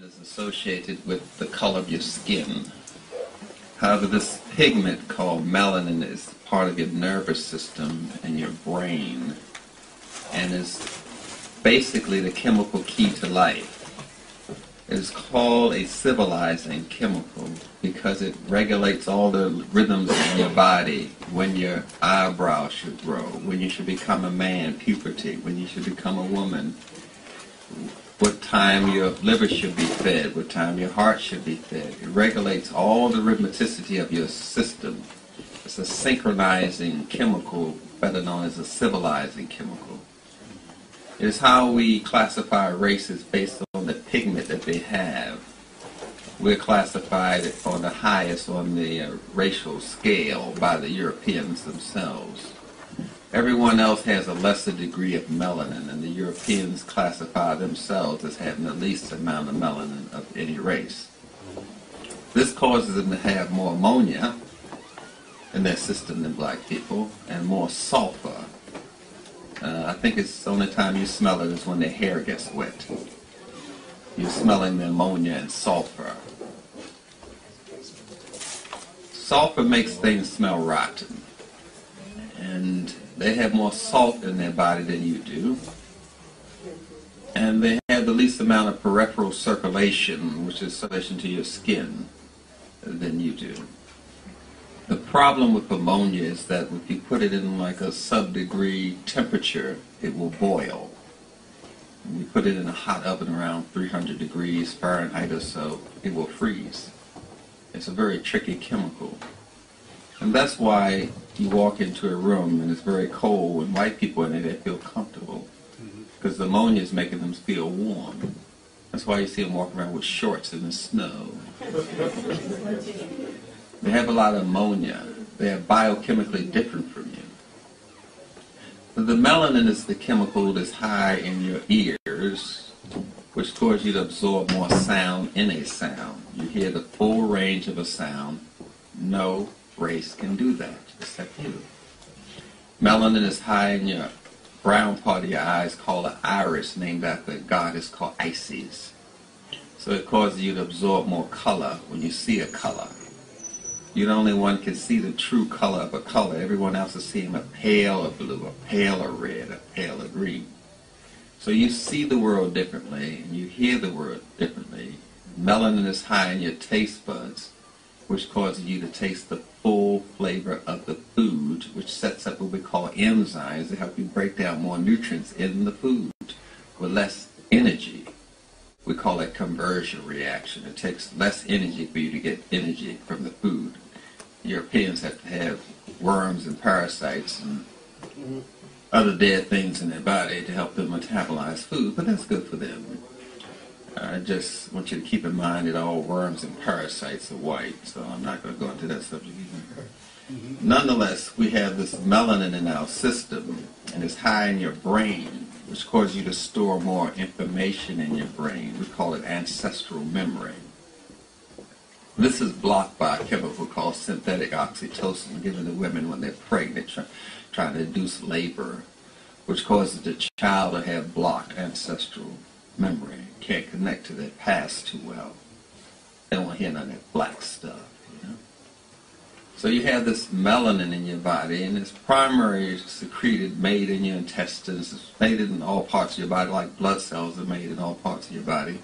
is associated with the color of your skin. However, this pigment called melanin is part of your nervous system and your brain, and is basically the chemical key to life. It is called a civilizing chemical because it regulates all the rhythms in your body, when your eyebrows should grow, when you should become a man, puberty, when you should become a woman, what time your liver should be fed, what time your heart should be fed. It regulates all the rhythmicity of your system. It's a synchronizing chemical, better known as a civilizing chemical. It is how we classify races based on the pigment that they have. We're classified on the highest on the racial scale by the Europeans themselves. Everyone else has a lesser degree of melanin, and the Europeans classify themselves as having the least amount of melanin of any race. This causes them to have more ammonia in their system than black people, and more sulfur. I think it's the only time you smell it is when their hair gets wet. You're smelling the ammonia and sulfur. Sulfur makes things smell rotten, and they have more salt in their body than you do, and they have the least amount of peripheral circulation, which is circulation to your skin, than you do. The problem with ammonia is that if you put it in like a sub-degree temperature, it will boil. When you put it in a hot oven around 300 degrees Fahrenheit or so, it will freeze. It's a very tricky chemical. And that's why you walk into a room and it's very cold, and white people in it, they feel comfortable. Because the ammonia is making them feel warm. That's why you see them walking around with shorts in the snow. They have a lot of ammonia. They are biochemically different from you. The melanin is the chemical that's high in your ears, which causes you to absorb more sound in a sound. You hear the full range of a sound. No race can do that, except you. Melanin is high in your brown part of your eyes, called an iris, named after a goddess called Isis. So it causes you to absorb more color when you see a color. You're the only one can see the true color of a color. Everyone else is seeing a paler blue, a paler red, a paler green. So you see the world differently, and you hear the world differently. Melanin is high in your taste buds, which causes you to taste the full flavor of the food, which sets up what we call enzymes to help you break down more nutrients in the food with less energy. We call it conversion reaction. It takes less energy for you to get energy from the food. Europeans have to have worms and parasites and other dead things in their body to help them metabolize food, but that's good for them. I just want you to keep in mind that all worms and parasites are white, so I'm not going to go into that subject either. Nonetheless, we have this melanin in our system, and it's high in your brain, which causes you to store more information in your brain. We call it ancestral memory. This is blocked by a chemical called synthetic oxytocin given to women when they're pregnant, trying to induce labor, which causes the child to have blocked ancestral memory. Can't connect to their past too well. They don't want to hear none of that black stuff, you know? So you have this melanin in your body, and it's primarily secreted, made in your intestines. It's made in all parts of your body, like blood cells are made in all parts of your body.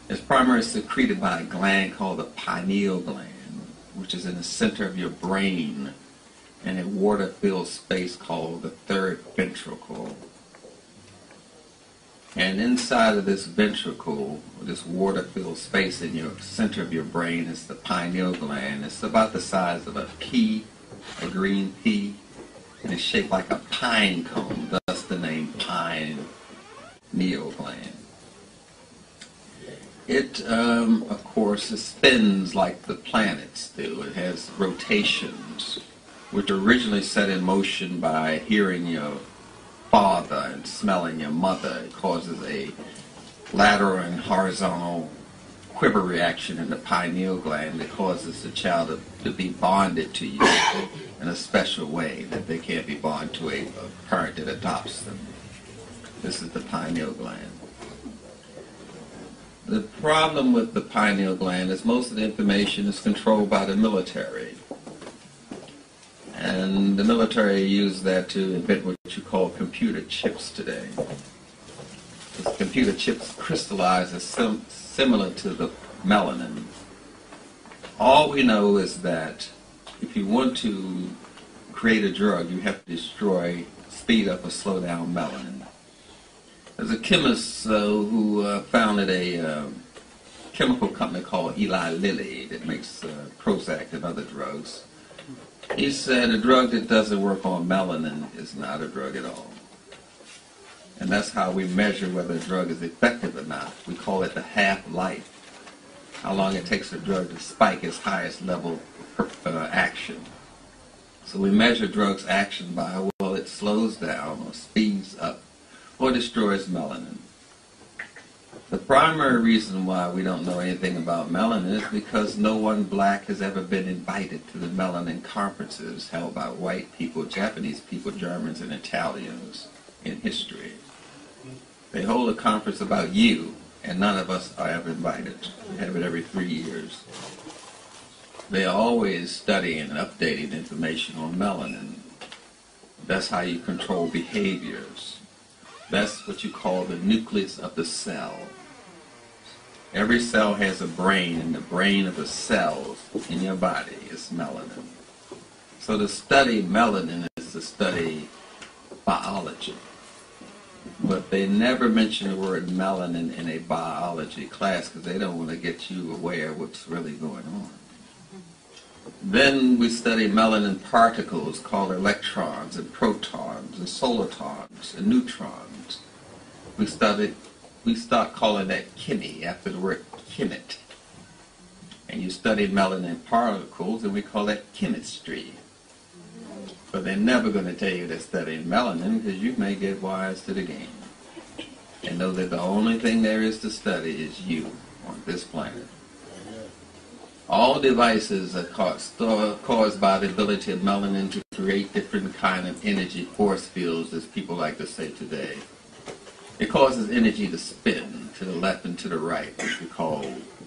It's primarily secreted by a gland called the pineal gland, which is in the center of your brain, in a water-filled space called the third ventricle. And inside of this ventricle, this water-filled space in your center of your brain, is the pineal gland. It's about the size of a pea, a green pea, and it's shaped like a pine cone, thus the name pineal gland. It, of course, it spins like the planets do. It has rotations, which are originally set in motion by hearing your father and smelling your mother. It causes a lateral and horizontal quiver reaction in the pineal gland that causes the child to be bonded to you in a special way that they can't be bonded to a parent that adopts them. This is the pineal gland. The problem with the pineal gland is most of the information is controlled by the military. And the military use that to invent what you call computer chips today. These computer chips crystallize as similar to the melanin. All we know is that if you want to create a drug, you have to destroy, speed up, or slow down melanin. There's a chemist who founded a chemical company called Eli Lilly that makes Prozac and other drugs. He said a drug that doesn't work on melanin is not a drug at all. And that's how we measure whether a drug is effective or not. We call it the half-life, how long it takes a drug to spike its highest level of action. So we measure drugs' action by how well it slows down or speeds up or destroys melanin. The primary reason why we don't know anything about melanin is because no one black has ever been invited to the melanin conferences held by white people, Japanese people, Germans, and Italians in history. They hold a conference about you, and none of us are ever invited. We have it every 3 years. They are always studying and updating information on melanin. That's how you control behaviors. That's what you call the nucleus of the cell. Every cell has a brain, and the brain of the cells in your body is melanin. So to study melanin is to study biology. But they never mention the word melanin in a biology class because they don't want to get you aware of what's really going on. Then we study melanin particles called electrons and protons and solitons and neutrons. We start calling that chemi after the word chemet. And you study melanin particles and we call that chemistry. But they're never going to tell you they're studying melanin because you may get wise to the game and know that the only thing there is to study is you on this planet. All devices are caused by the ability of melanin to create different kind of energy force fields, as people like to say today. It causes energy to spin to the left and to the right, which we call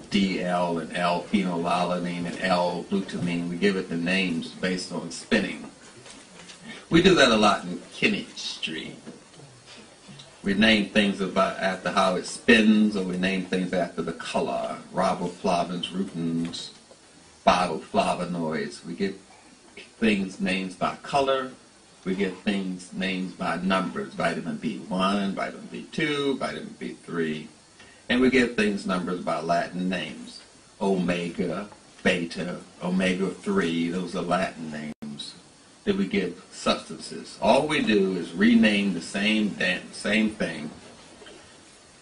DL and L-phenylalanine and L-glutamine. We give it the names based on spinning. We do that a lot in chemistry. We name things after how it spins, or we name things after the color. Riboflavins, rutins, phytoflavonoids. We give things names by color. We give things names by numbers. Vitamin B1, vitamin B2, vitamin B3. And we give things numbers by Latin names. Omega, beta, omega-3, those are Latin names that we give substances. All we do is rename the same thing,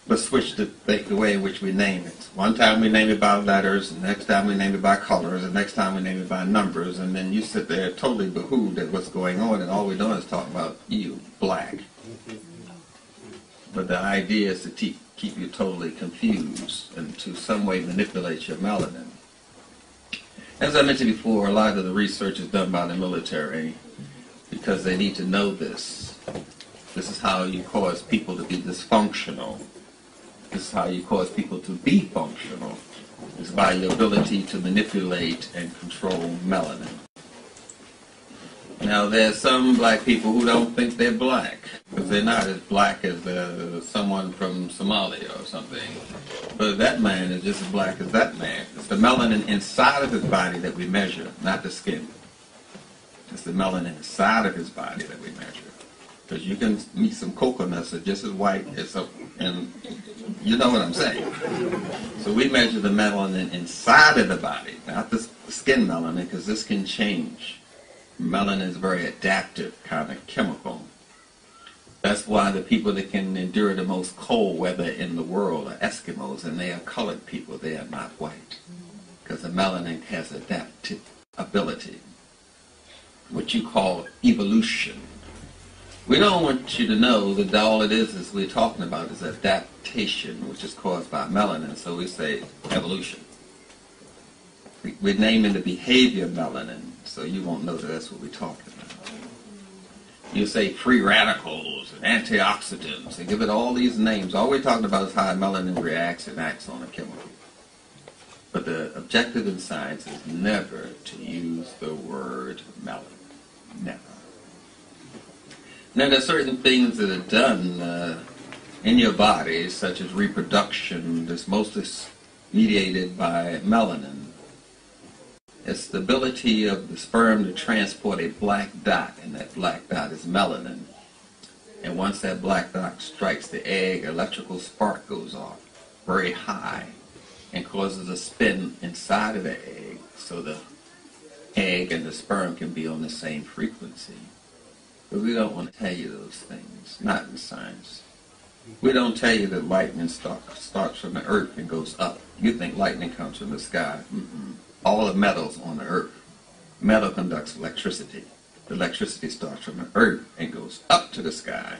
but switch the way in which we name it. One time we name it by letters, the next time we name it by colors, the next time we name it by numbers, and then you sit there totally behooved at what's going on, and all we're doing is talking about you, black. But the idea is to keep you totally confused and to some way manipulate your melanin. As I mentioned before, a lot of the research is done by the military because they need to know this. This is how you cause people to be dysfunctional. This is how you cause people to be functional. It's by your ability to manipulate and control melanin. Now, there's some black people who don't think they're black because they're not as black as someone from Somalia or something. But that man is just as black as that man. It's the melanin inside of his body that we measure, not the skin. It's the melanin inside of his body that we measure. Because you can meet some coconuts that are just as white as and you know what I'm saying. So we measure the melanin inside of the body, not the skin melanin, because this can change. Melanin is a very adaptive kind of chemical. That's why the people that can endure the most cold weather in the world are Eskimos, and they are colored people. They are not white. Because the melanin has adaptive ability, what you call evolution. We don't want you to know that all it is we're talking about is adaptation, which is caused by melanin, so we say evolution. We're naming the behavior of melanin, so you won't know that that's what we're talking about. You say free radicals and antioxidants, and give it all these names. All we're talking about is how melanin reacts and acts on a chemical. But the objective in science is never to use the word melanin. Never. Now, there are certain things that are done in your body, such as reproduction, that's mostly mediated by melanin. It's the ability of the sperm to transport a black dot, and that black dot is melanin. And once that black dot strikes the egg, electrical spark goes off very high and causes a spin inside of the egg, so the egg and the sperm can be on the same frequency. But we don't want to tell you those things, not in science. We don't tell you that lightning starts from the earth and goes up. You think lightning comes from the sky. All the metals on the earth. Metal conducts electricity. The electricity starts from the earth and goes up to the sky.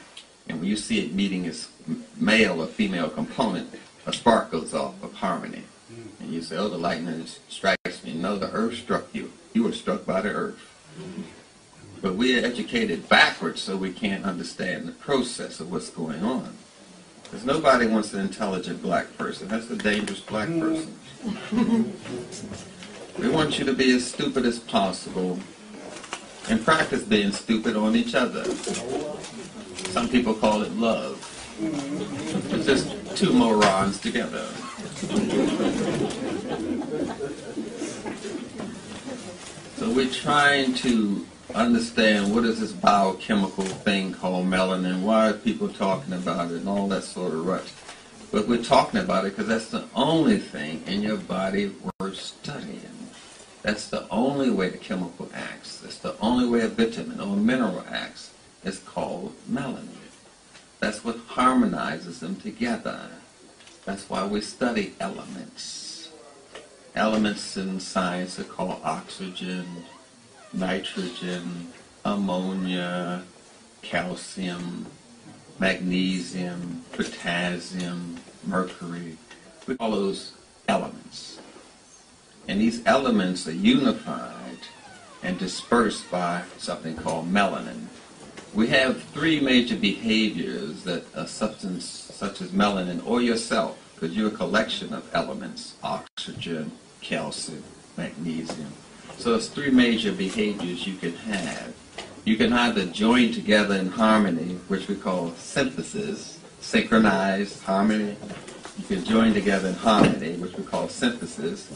And when you see it meeting its male or female component, a spark goes off of harmony. And you say, oh, the lightning strikes me. No, the earth struck you. You were struck by the earth. But we are educated backwards, so we can't understand the process of what's going on. Because nobody wants an intelligent black person. That's a dangerous black person. We want you to be as stupid as possible and practice being stupid on each other. Some people call it love. It's just two morons together. So we're trying to understand what is this biochemical thing called melanin, why are people talking about it, and all that sort of rut. But we're talking about it because that's the only thing in your body worth studying. That's the only way a chemical acts. That's the only way a vitamin or a mineral acts. It's called melanin. That's what harmonizes them together. That's why we study elements. Elements in science are called oxygen, nitrogen, ammonia, calcium, magnesium, potassium, mercury. We call those elements. And these elements are unified and dispersed by something called melanin. We have three major behaviors that a substance such as melanin or yourself, because you're a collection of elements, oxygen, calcium, magnesium. So there's three major behaviors you can have. You can either join together in harmony, which we call synthesis, synchronized harmony. You can join together in harmony, which we call synthesis.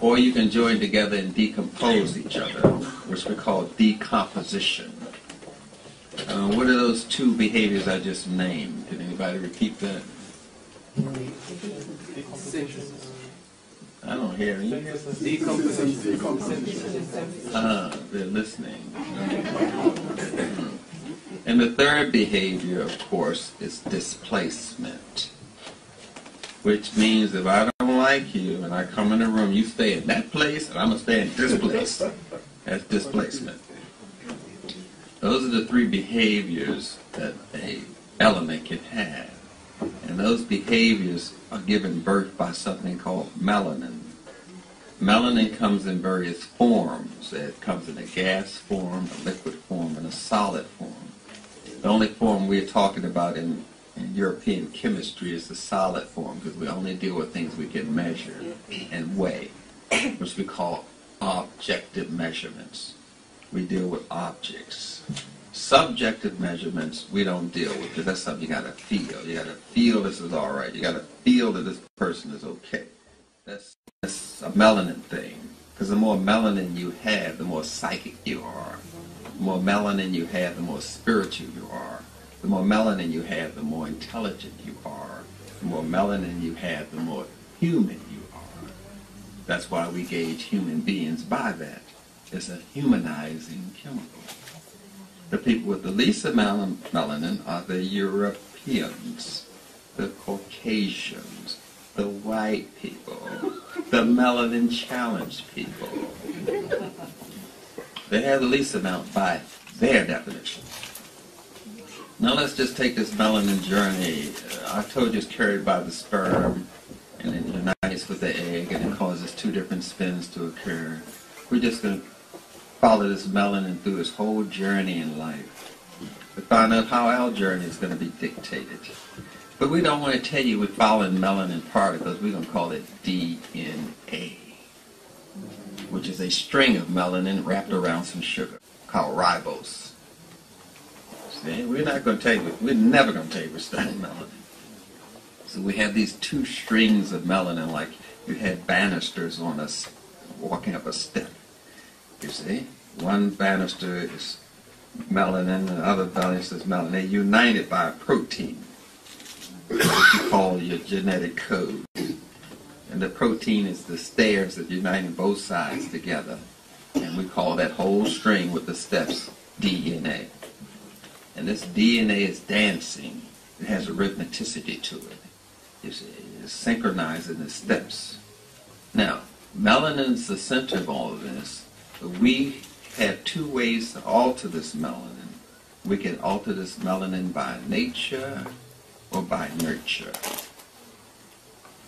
Or you can join together and decompose each other, which we call decomposition. What are those two behaviors I just named? Can anybody repeat that? I don't hear you. Decomposition. They're listening. And the third behavior, of course, is displacement. Which means if I don't like you and I come in the room, you stay in that place and I'm going to stay in this place. That's displacement. Those are the three behaviors that an element can have. And those behaviors are given birth by something called melanin. Melanin comes in various forms. It comes in a gas form, a liquid form, and a solid form. The only form we're talking about in European chemistry is the solid form, because we only deal with things we can measure and weigh, which we call objective measurements. We deal with objects. Subjective measurements we don't deal with, because that's something you got to feel. You got to feel this is all right. You got to feel that this person is okay. That's a melanin thing, because the more melanin you have, the more psychic you are. The more melanin you have, the more spiritual you are. The more melanin you have, the more intelligent you are. The more melanin you have, the more human you are. That's why we gauge human beings by that. It's a humanizing chemical. The people with the least amount of melanin are the Europeans, the Caucasians, the white people, the melanin-challenged people. They have the least amount by their definition. Now let's just take this melanin journey. I told you it's carried by the sperm, and it unites with the egg, and it causes two different spins to occur. We're just going to follow this melanin through its whole journey in life. to find out how our journey is going to be dictated. But we don't want to tell you we're following melanin particles. We're going to call it DNA, which is a string of melanin wrapped around some sugar called ribose. See, we're not going to tell you, we're never going to tell you we're studying melanin. So we have these two strings of melanin like you had banisters on us walking up a step. You see, one banister is melanin and the other banister is melanin. They're united by a protein, which you call your genetic code. And the protein is the stairs that unite both sides together. And we call that whole string with the steps DNA. And this DNA is dancing. It has arithmeticity to it. You see, it's synchronizing the steps. Now, melanin is the center of all of this. But we have two ways to alter this melanin. We can alter this melanin by nature or by nurture.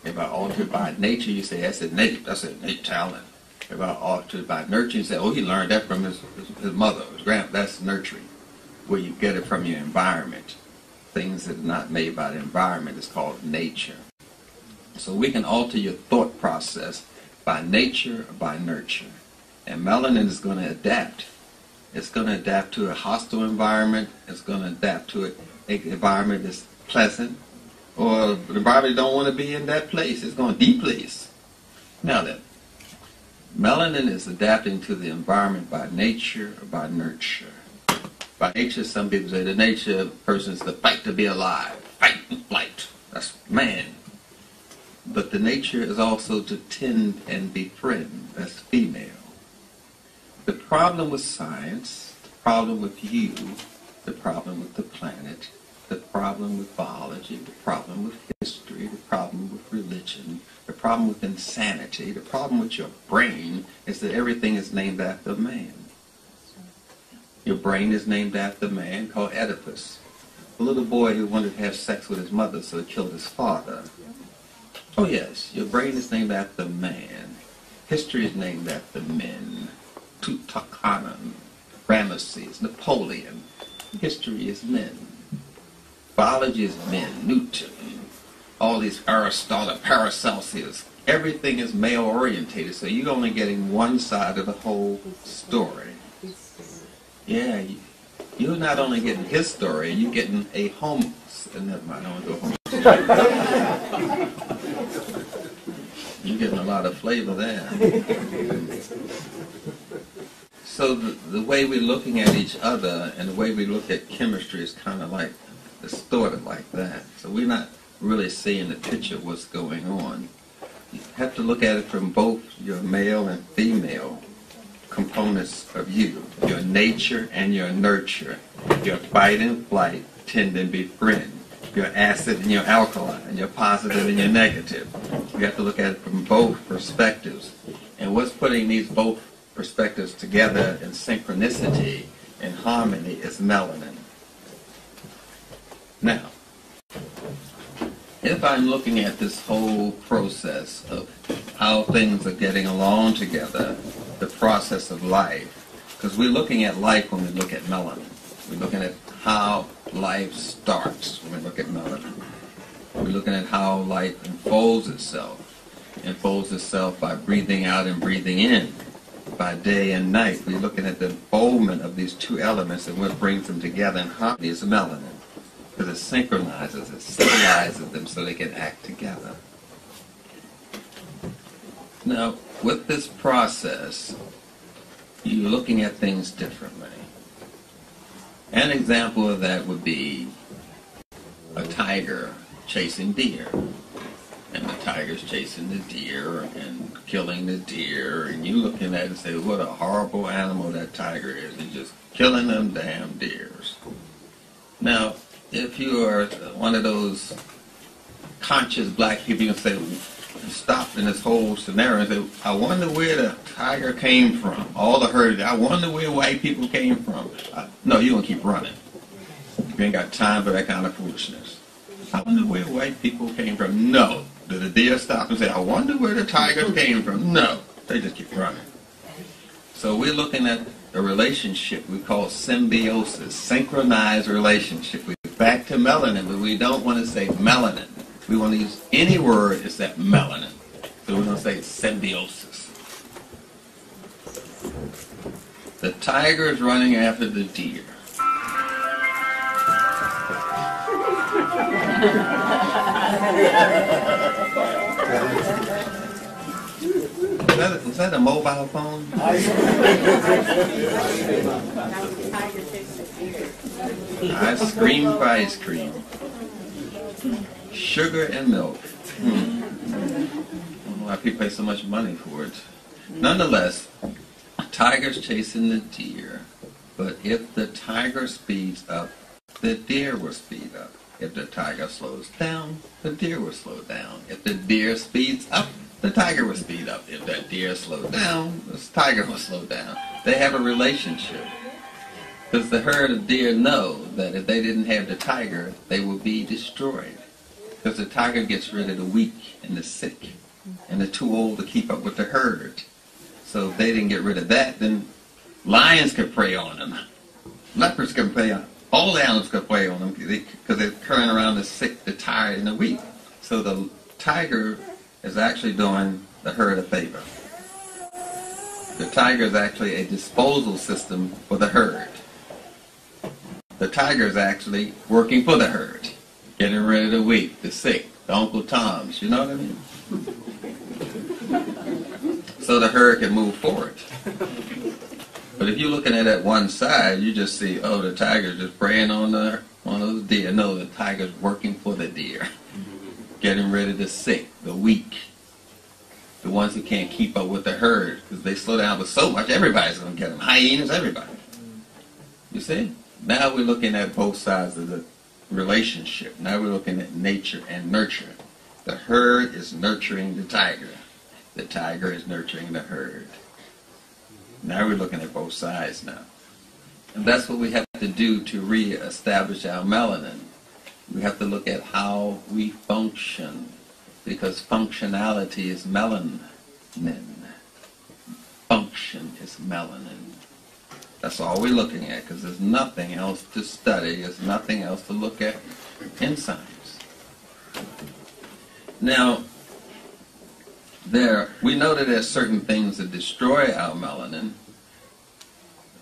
If I alter it by nature, you say, that's innate talent. If I alter it by nurture, you say, oh, he learned that from his mother, his grandpa. That's nurturing, where you get it from your environment. Things that are not made by the environment is called nature. So we can alter your thought process by nature or by nurture. And melanin is going to adapt. It's going to adapt to a hostile environment. It's going to adapt to an environment that's pleasant. Or the environment don't want to be in that place. It's going to deplace. Now then, melanin is adapting to the environment by nature or by nurture. By nature, some people say the nature of a person is to fight to be alive. Fight and flight. That's man. But the nature is also to tend and befriend. That's female. The problem with science, the problem with you, the problem with the planet, the problem with biology, the problem with history, the problem with religion, the problem with insanity, the problem with your brain is that everything is named after man. Your brain is named after a man called Oedipus, a little boy who wanted to have sex with his mother, so he killed his father. Oh yes, your brain is named after man. History is named after men. Tutankhamun, Ramesses, Napoleon. History is men. Biology is men. Newton, all these Aristotle, Paracelsus. Everything is male orientated, so you're only getting one side of the whole story. Yeah, you're not only getting his story, you're getting a homos. Never mind, I don't want to go home. You're getting a lot of flavor there. So the way we're looking at each other and the way we look at chemistry is kind of like, distorted like that. So we're not really seeing the picture of what's going on. You have to look at it from both your male and female components of you, your nature and your nurture, your fight and flight, tend and befriend, your acid and your alkaline, your positive and your negative. You have to look at it from both perspectives. And what's putting these both perspectives together in synchronicity and harmony is melanin. Now, if I'm looking at this whole process of how things are getting along together, the process of life, because we're looking at life when we look at melanin. We're looking at how life starts when we look at melanin. We're looking at how life unfolds itself. It unfolds itself by breathing out and breathing in, by day and night. We're looking at the unfoldment of these two elements and what brings them together in harmony is melanin. Because it synchronizes, it civilizes them so they can act together. Now, with this process, you're looking at things differently. An example of that would be a tiger chasing deer. And the tiger's chasing the deer and killing the deer, and you looking at it and say, what a horrible animal that tiger is. He's just killing them damn deers. Now, if you are one of those conscious black people, you can say, stop in this whole scenario and say, I wonder where the tiger came from. All the herd, I wonder where white people came from. No, you're going to keep running. You ain't got time for that kind of foolishness. I wonder where white people came from. No. Did the deer stop and say, I wonder where the tigers came from? No. They just keep running. So we're looking at a relationship we call symbiosis, synchronized relationship. We're back to melanin, but we don't want to say melanin. We want to use any word except melanin. So we're going to say symbiosis. The tiger is running after the deer. Is that a mobile phone? Ice cream for ice cream. Sugar and milk. I don't know why people pay so much money for it. Nonetheless, a tiger's chasing the deer. But if the tiger speeds up, the deer will speed up. If the tiger slows down, the deer will slow down. If the deer speeds up, the tiger will speed up. If the deer slows down, the tiger will slow down. They have a relationship. Because the herd of deer know that if they didn't have the tiger, they would be destroyed. Because the tiger gets rid of the weak and the sick. And they're too old to keep up with the herd. So if they didn't get rid of that, then lions could prey on them. Leopards can prey on them. All the animals could prey on them because they're carrying around the sick, the tired, and the weak. So the tiger is actually doing the herd a favor. The tiger is actually a disposal system for the herd. The tiger is actually working for the herd, getting rid of the weak, the sick, the Uncle Toms, you know what I mean? So the herd can move forward. But if you're looking at it one side, you just see, oh, the tiger's just preying on those deer. No, the tiger's working for the deer, getting rid of the sick, the weak, the ones who can't keep up with the herd, because they slow down with so much, everybody's going to get them. Hyenas, everybody. You see? Now we're looking at both sides of the relationship. Now we're looking at nature and nurture. The herd is nurturing the tiger. The tiger is nurturing the herd. Now we're looking at both sides now. And that's what we have to do to re-establish our melanin. We have to look at how we function, because functionality is melanin. Function is melanin. That's all we're looking at, because there's nothing else to study, there's nothing else to look at in science. Now, we know that there's certain things that destroy our melanin,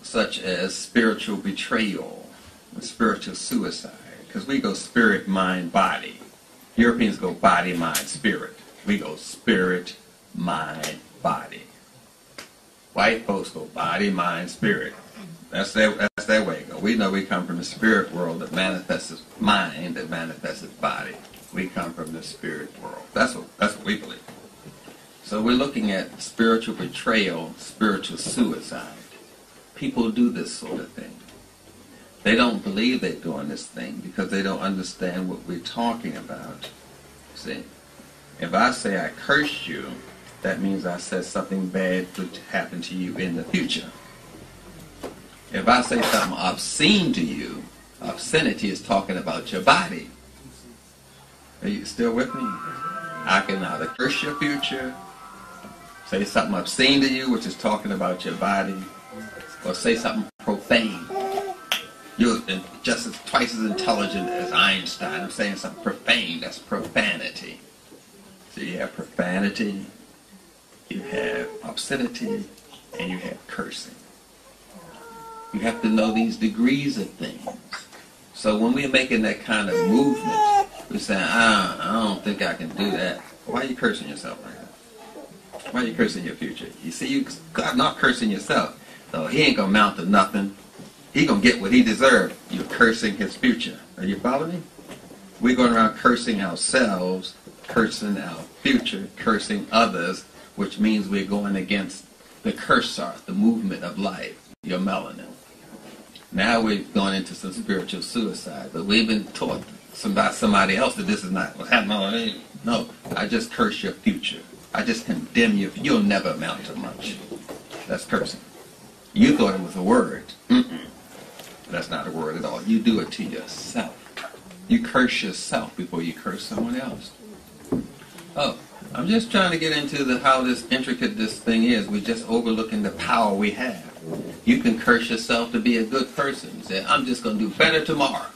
such as spiritual betrayal and spiritual suicide, because we go spirit, mind, body. Europeans go body, mind, spirit. We go spirit, mind, body. White folks go body, mind, spirit. That's their way to go. We know we come from the spirit world that manifests as mind, that manifests as body. We come from the spirit world. That's what we believe. So we're looking at spiritual betrayal, spiritual suicide. People do this sort of thing. They don't believe they're doing this thing because they don't understand what we're talking about. See, if I say I cursed you, that means I said something bad would happen to you in the future. If I say something obscene to you, obscenity is talking about your body. Are you still with me? I can either curse your future, say something obscene to you, which is talking about your body, or say something profane. You're just twice as intelligent as Einstein. I'm saying something profane. That's profanity. So you have profanity, you have obscenity, and you have cursing. You have to know these degrees of things. So when we're making that kind of movement, we're saying, I don't think I can do that. Why are you cursing yourself like that? Why are you cursing your future? You see, you God not cursing yourself. So he ain't going to amount to nothing. He going to get what he deserved. You're cursing his future. Are you following me? We're going around cursing ourselves, cursing our future, cursing others, which means we're going against the cursor, the movement of life, your melanin. Now we're going into some spiritual suicide, but we've been taught by somebody else that this is not what's happening. No, I just curse your future. I just condemn you. You'll never amount to much. That's cursing. You thought it was a word. That's not a word at all. You do it to yourself. You curse yourself before you curse someone else. Oh, I'm just trying to get into how this intricate this thing is. We're just overlooking the power we have. You can curse yourself to be a good person. Say, I'm just going to do better tomorrow.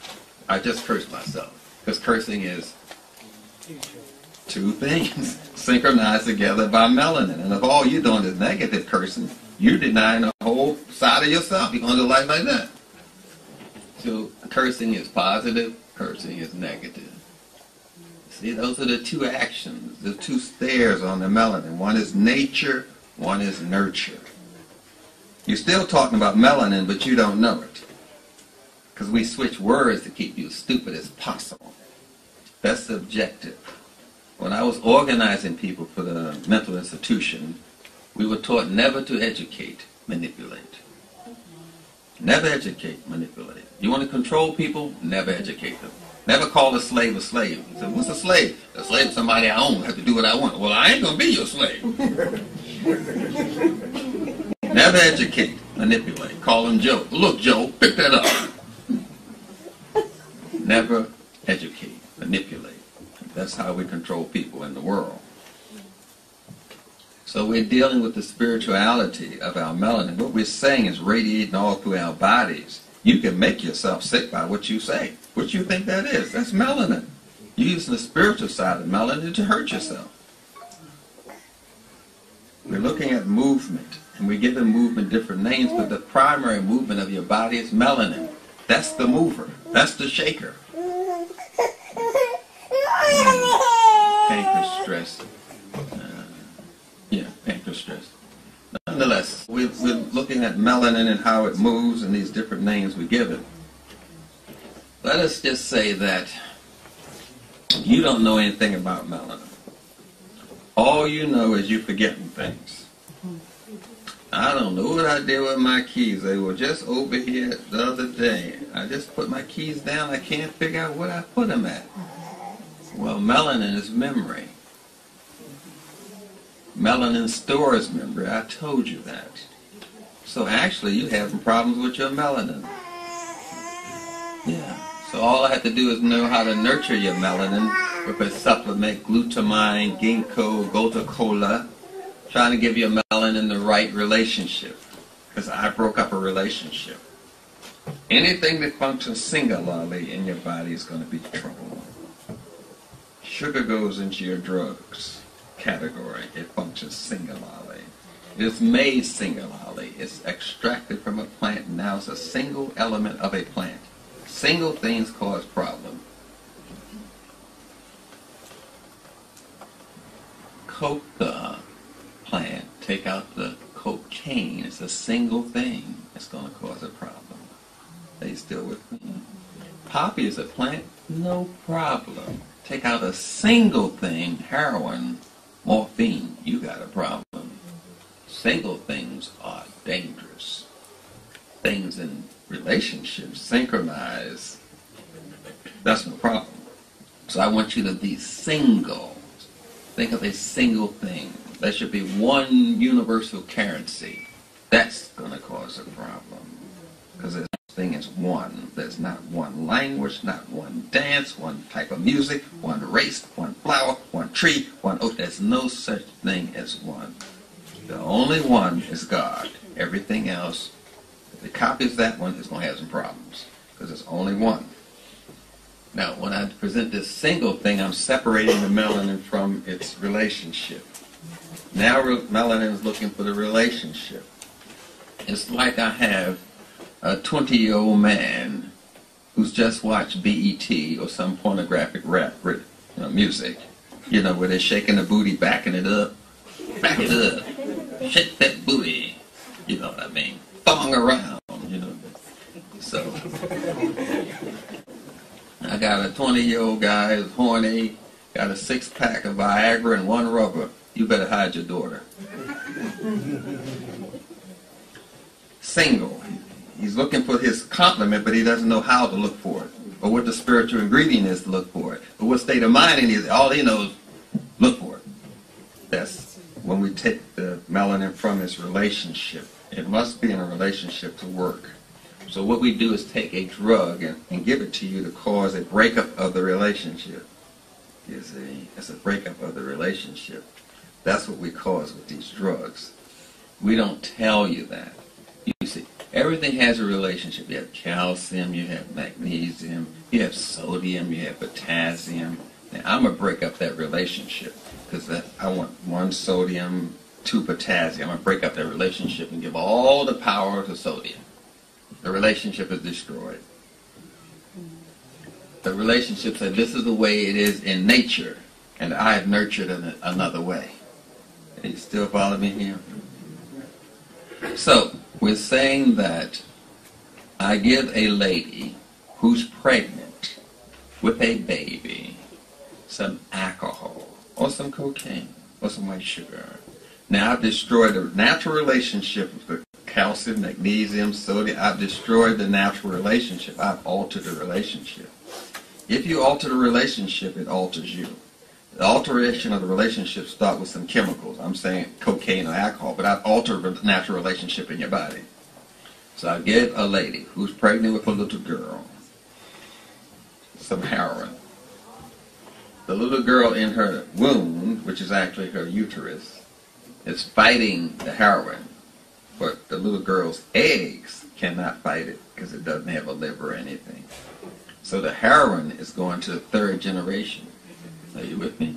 I just cursed myself. Because cursing is two things synchronized together by melanin. And if all you're doing is negative cursing, you're denying the whole side of yourself. You're going to do life like that. So cursing is positive, cursing is negative. See, those are the two actions, the two stairs on the melanin. One is nature, one is nurture. You're still talking about melanin, but you don't know it. Because we switch words to keep you as stupid as possible. That's the objective. When I was organizing people for the mental institution, we were taught never to educate, manipulate. Never educate, manipulate. You want to control people? Never educate them. Never call a slave a slave. You say, what's a slave? A slave is somebody I own. I have to do what I want. Well, I ain't going to be your slave. Never educate, manipulate. Call him Joe. Look, Joe, pick that up. Never educate, manipulate. That's how we control people in the world. So we're dealing with the spirituality of our melanin. What we're saying is radiating all through our bodies. You can make yourself sick by what you say. What you think that is? That's melanin. You're using the spiritual side of melanin to hurt yourself. We're looking at movement, and we're giving movement different names, but the primary movement of your body is melanin. That's the mover. That's the shaker. Pancreas stress. Pancreas stress. Nonetheless, we're looking at melanin and how it moves and these different names we give it. Let us just say that you don't know anything about melanin. All you know is you're forgetting things. I don't know what I did with my keys. They were just over here the other day. I just put my keys down. I can't figure out what I put them at. Well, melanin is memory. Melanin stores memory. I told you that. So actually, you're having problems with your melanin. Yeah. So all I have to do is know how to nurture your melanin with a supplement, glutamine, ginkgo, gotu-kola, trying to give your melanin the right relationship. Because I broke up a relationship. Anything that functions singularly in your body is going to be trouble. Sugar goes into your drugs category. It functions singularly. It's made singularly. It's extracted from a plant, and now it's a single element of a plant. Single things cause problem. Coca plant, take out the cocaine. It's a single thing that's going to cause a problem. Are you still with me? Poppy is a plant, no problem. Take out a single thing, heroin, morphine, you got a problem. Single things are dangerous. Things in relationships synchronize. That's no problem. So I want you to be single. Think of a single thing. There should be one universal currency. That's going to cause a problem. Because this thing is one. There's not one language, not one dance, one type of music, one race, one flower, one tree, one oak. There's no such thing as one. The only one is God. Everything else, if it copies that one, it's going to have some problems. Because there's only one. Now, when I present this single thing, I'm separating the melanin from its relationship. Now melanin is looking for the relationship. It's like I have a 20-year-old man who's just watched BET or some pornographic rap music, where they're shaking the booty, backing it up, back it up, shake that booty, you know what I mean, thong around, So, I got a 20-year-old guy who's horny, got a 6-pack of Viagra and 1 rubber. You better hide your daughter. Single. He's looking for his complement, but he doesn't know how to look for it, or what the spiritual ingredient is to look for it, or what state of mind he is. All he knows, look for it. That's when we take the melanin from its relationship. It must be in a relationship to work. So what we do is take a drug and give it to you to cause a breakup of the relationship. You see, it's a breakup of the relationship. That's what we cause with these drugs. We don't tell you that. You see, everything has a relationship. You have calcium, you have magnesium, you have sodium, you have potassium. Now, I'm going to break up that relationship because I want 1 sodium, 2 potassium. I'm going to break up that relationship and give all the power to sodium. The relationship is destroyed. The relationship said, this is the way it is in nature, and I have nurtured it another way. Are you still following me here? So, we're saying that I give a lady who's pregnant with a baby some alcohol or some cocaine or some white sugar. Now I've destroyed the natural relationship with the calcium, magnesium, sodium. I've destroyed the natural relationship. I've altered the relationship. If you alter the relationship, it alters you. The alteration of the relationship starts with some chemicals. I'm saying cocaine or alcohol, but I've altered the natural relationship in your body. So I give a lady who's pregnant with a little girl some heroin. The little girl in her womb, which is actually her uterus, is fighting the heroin, but the little girl's eggs cannot fight it because it doesn't have a liver or anything. So the heroin is going to the 3rd generation. Are you with me?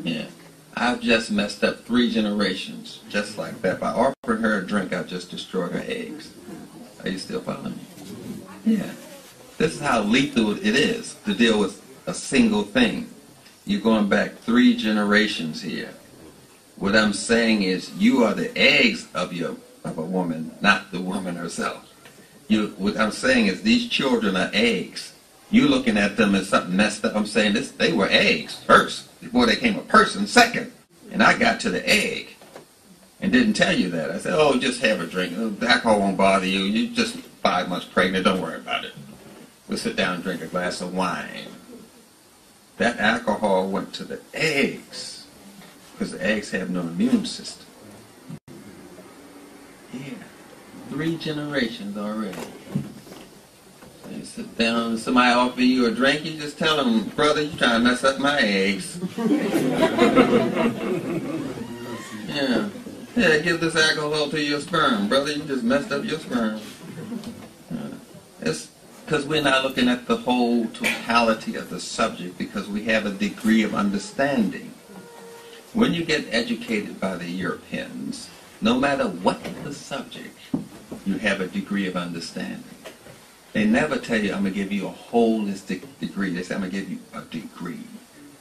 Yeah. I've just messed up 3 generations just like that. By offering her a drink, I've just destroyed her eggs. Are you still following me? Yeah. This is how lethal it is to deal with a single thing. You're going back 3 generations here. What I'm saying is you are the eggs of a woman, not the woman herself. What I'm saying is these children are eggs. You looking at them as something messed up. I'm saying they were eggs first before they became a person second. And I got to the egg and didn't tell you that. I said, oh, just have a drink. The alcohol won't bother you. You're just 5 months pregnant. Don't worry about it. We'll sit down and drink a glass of wine. That alcohol went to the eggs because the eggs have no immune system. Yeah. 3 generations already. So you sit down, somebody offer you a drink, you just tell them, brother, you're trying to mess up my eggs. Yeah. Yeah, give this alcohol to your sperm. Brother, you just messed up your sperm. It's because we're not looking at the whole totality of the subject because we have a degree of understanding. When you get educated by the Europeans, no matter what the subject, you have a degree of understanding. They never tell you, I'm going to give you a holistic degree. They say, I'm going to give you a degree,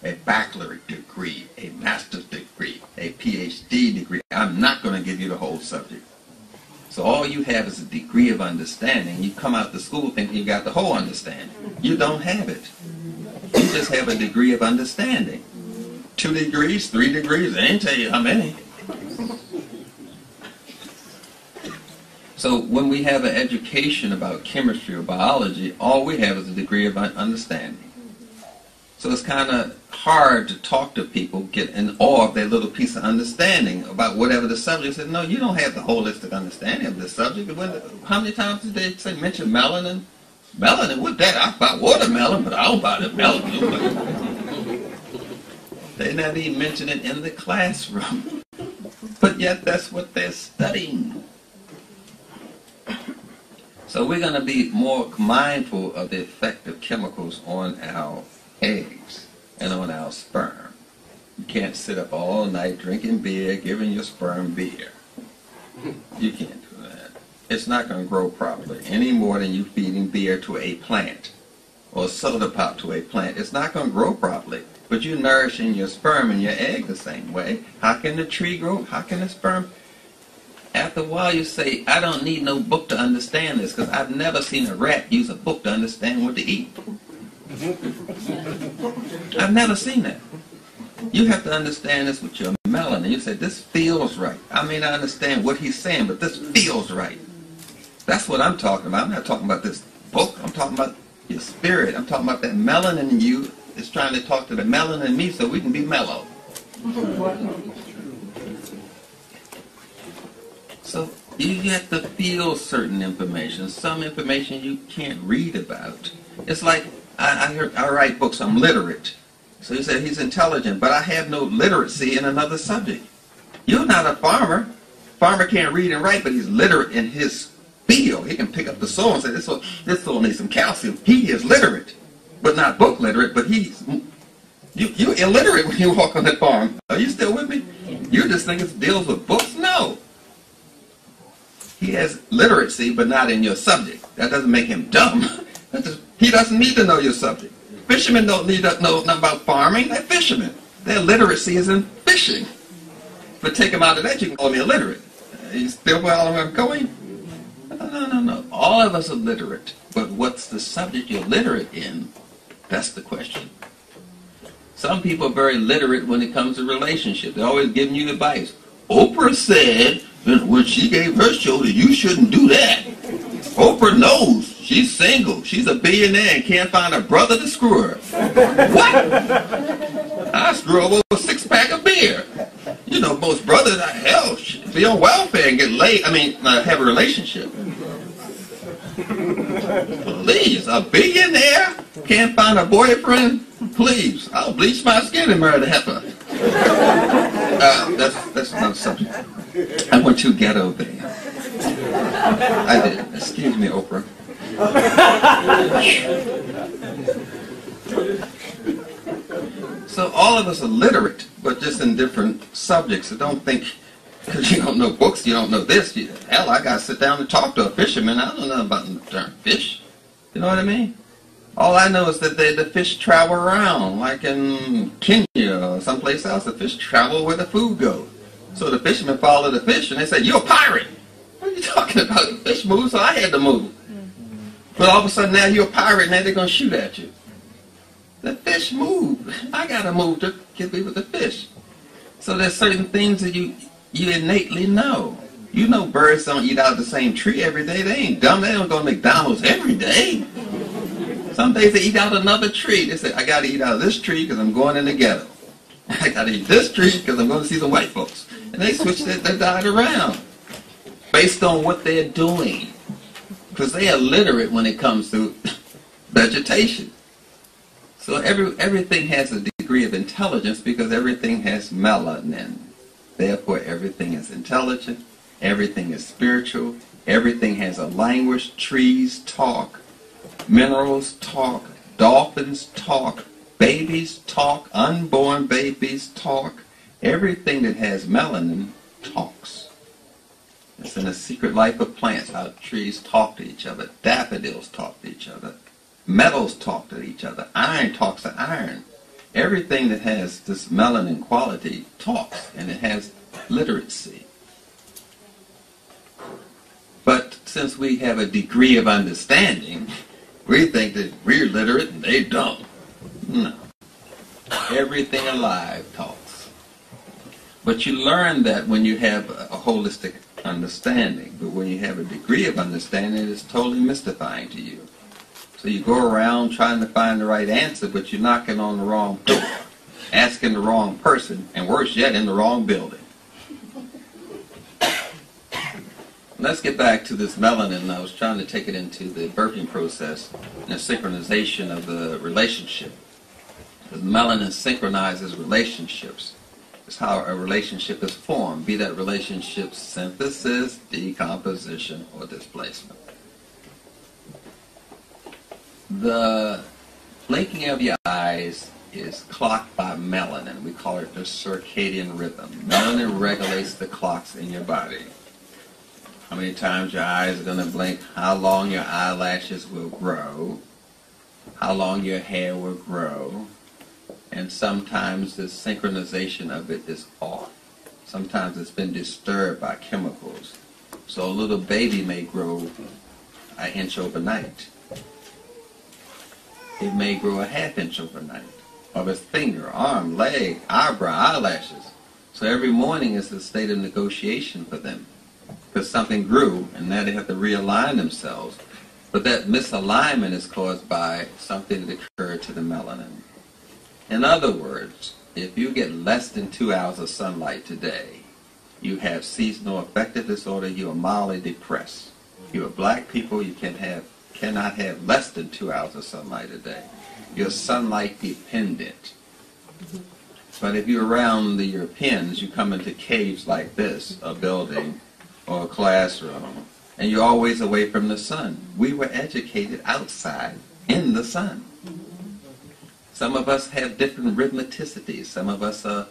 a baccalaureate degree, a master's degree, a PhD degree. I'm not going to give you the whole subject. So all you have is a degree of understanding. You come out to school thinking you got the whole understanding. You don't have it. You just have a degree of understanding. 2 degrees, 3 degrees, they ain't tell you how many. So when we have an education about chemistry or biology, all we have is a degree of understanding. So it's kind of hard to talk to people, get in awe of their little piece of understanding about whatever the subject is. No, you don't have the holistic understanding of the subject. How many times did they say mention melanin? Melanin? What that? I buy watermelon, but I don't buy the melanin. They never even mention it in the classroom. But yet that's what they're studying. So we're going to be more mindful of the effect of chemicals on our eggs and on our sperm. You can't sit up all night drinking beer, giving your sperm beer. You can't do that. It's not going to grow properly any more than you feeding beer to a plant or soda pop to a plant. It's not going to grow properly. But you're nourishing your sperm and your egg the same way. How can the tree grow? How can the sperm? After a while you say, I don't need no book to understand this because I've never seen a rat use a book to understand what to eat. I've never seen that. You have to understand this with your melanin. You say, this feels right. I may not understand what he's saying, but this feels right. That's what I'm talking about. I'm not talking about this book. I'm talking about your spirit. I'm talking about that melanin in you is trying to talk to the melanin in me so we can be mellow. So you have to feel certain information. Some information you can't read about. It's like I write books. I'm literate. So he said he's intelligent, but I have no literacy in another subject. You're not a farmer. Farmer can't read and write, but he's literate in his field. He can pick up the soil and say, this soil needs some calcium. He is literate, but not book literate, but you're illiterate when you walk on that farm. Are you still with me? You just think it deals with books? No. He has literacy, but not in your subject. That doesn't make him dumb. He doesn't need to know your subject. Fishermen don't need to know nothing about farming. They're fishermen. Their literacy is in fishing. But take them out of that, you can call me illiterate. You still follow where I'm going? No. All of us are literate. But what's the subject you're literate in? That's the question. Some people are very literate when it comes to relationships. They're always giving you advice. Oprah said when she gave her show that you shouldn't do that. Oprah knows. She's single. She's a billionaire and can't find a brother to screw her. What? I screw over a six-pack of beer. You know, most brothers, hell, be on welfare and get laid. Have a relationship. Please, a billionaire can't find a boyfriend? Please, I'll bleach my skin and marry the heifer. That's another subject. I went too ghetto there. I did. Excuse me, Oprah. So all of us are literate, but just in different subjects. So don't think because you don't know books, you don't know this. Hell, I got to sit down and talk to a fisherman. I don't know about the darn fish. You know what I mean? All I know is that the fish travel around, like in Kenya or someplace else. The fish travel where the food goes. So the fishermen follow the fish and they say, "You're a pirate." What are you talking about? The fish moves, so I had to move. But all of a sudden now you're a pirate, now they're going to shoot at you. The fish move. I got to move to get me with the fish. So there's certain things that you innately know. You know birds don't eat out of the same tree every day. They ain't dumb. They don't go to McDonald's every day. Some days they eat out another tree. They say, I got to eat out of this tree because I'm going in the ghetto. I got to eat this tree because I'm going to see some white folks. And they switch their diet around based on what they're doing. Because they are literate when it comes to vegetation. So everything has a degree of intelligence because everything has melanin. Therefore, everything is intelligent. Everything is spiritual. Everything has a language. Trees talk. Minerals talk. Dolphins talk. Babies talk. Unborn babies talk. Everything that has melanin talks. It's in the secret life of plants, how trees talk to each other. Daffodils talk to each other. Metals talk to each other. Iron talks to iron. Everything that has this melanin quality talks, and it has literacy. But since we have a degree of understanding, we think that we're literate and they don't. No. Everything alive talks. But you learn that when you have a holistic understanding. But when you have a degree of understanding, it's totally mystifying to you. So you go around trying to find the right answer, but you're knocking on the wrong door, asking the wrong person, and worse yet, in the wrong building. Let's get back to this melanin. I was trying to take it into the birthing process and the synchronization of the relationship. Because melanin synchronizes relationships. It's how a relationship is formed, be that relationship synthesis, decomposition, or displacement. The blinking of your eyes is clocked by melanin. We call it the circadian rhythm. Melanin regulates the clocks in your body. How many times your eyes are going to blink, how long your eyelashes will grow, how long your hair will grow, and sometimes the synchronization of it is off. Sometimes it's been disturbed by chemicals. So a little baby may grow an inch overnight. It may grow a half inch overnight, of its finger, arm, leg, eyebrow, eyelashes. So every morning is a state of negotiation for them. Because something grew, and now they have to realign themselves. But that misalignment is caused by something that occurred to the melanin. In other words, if you get less than 2 hours of sunlight today, you have seasonal affective disorder, you are mildly depressed. You are black people, you cannot have less than 2 hours of sunlight a day. You're sunlight dependent. But if you're around the Europeans, you come into caves like this, a building or a classroom, and you're always away from the sun. We were educated outside in the sun. Some of us have different rhythmicities. Some of us are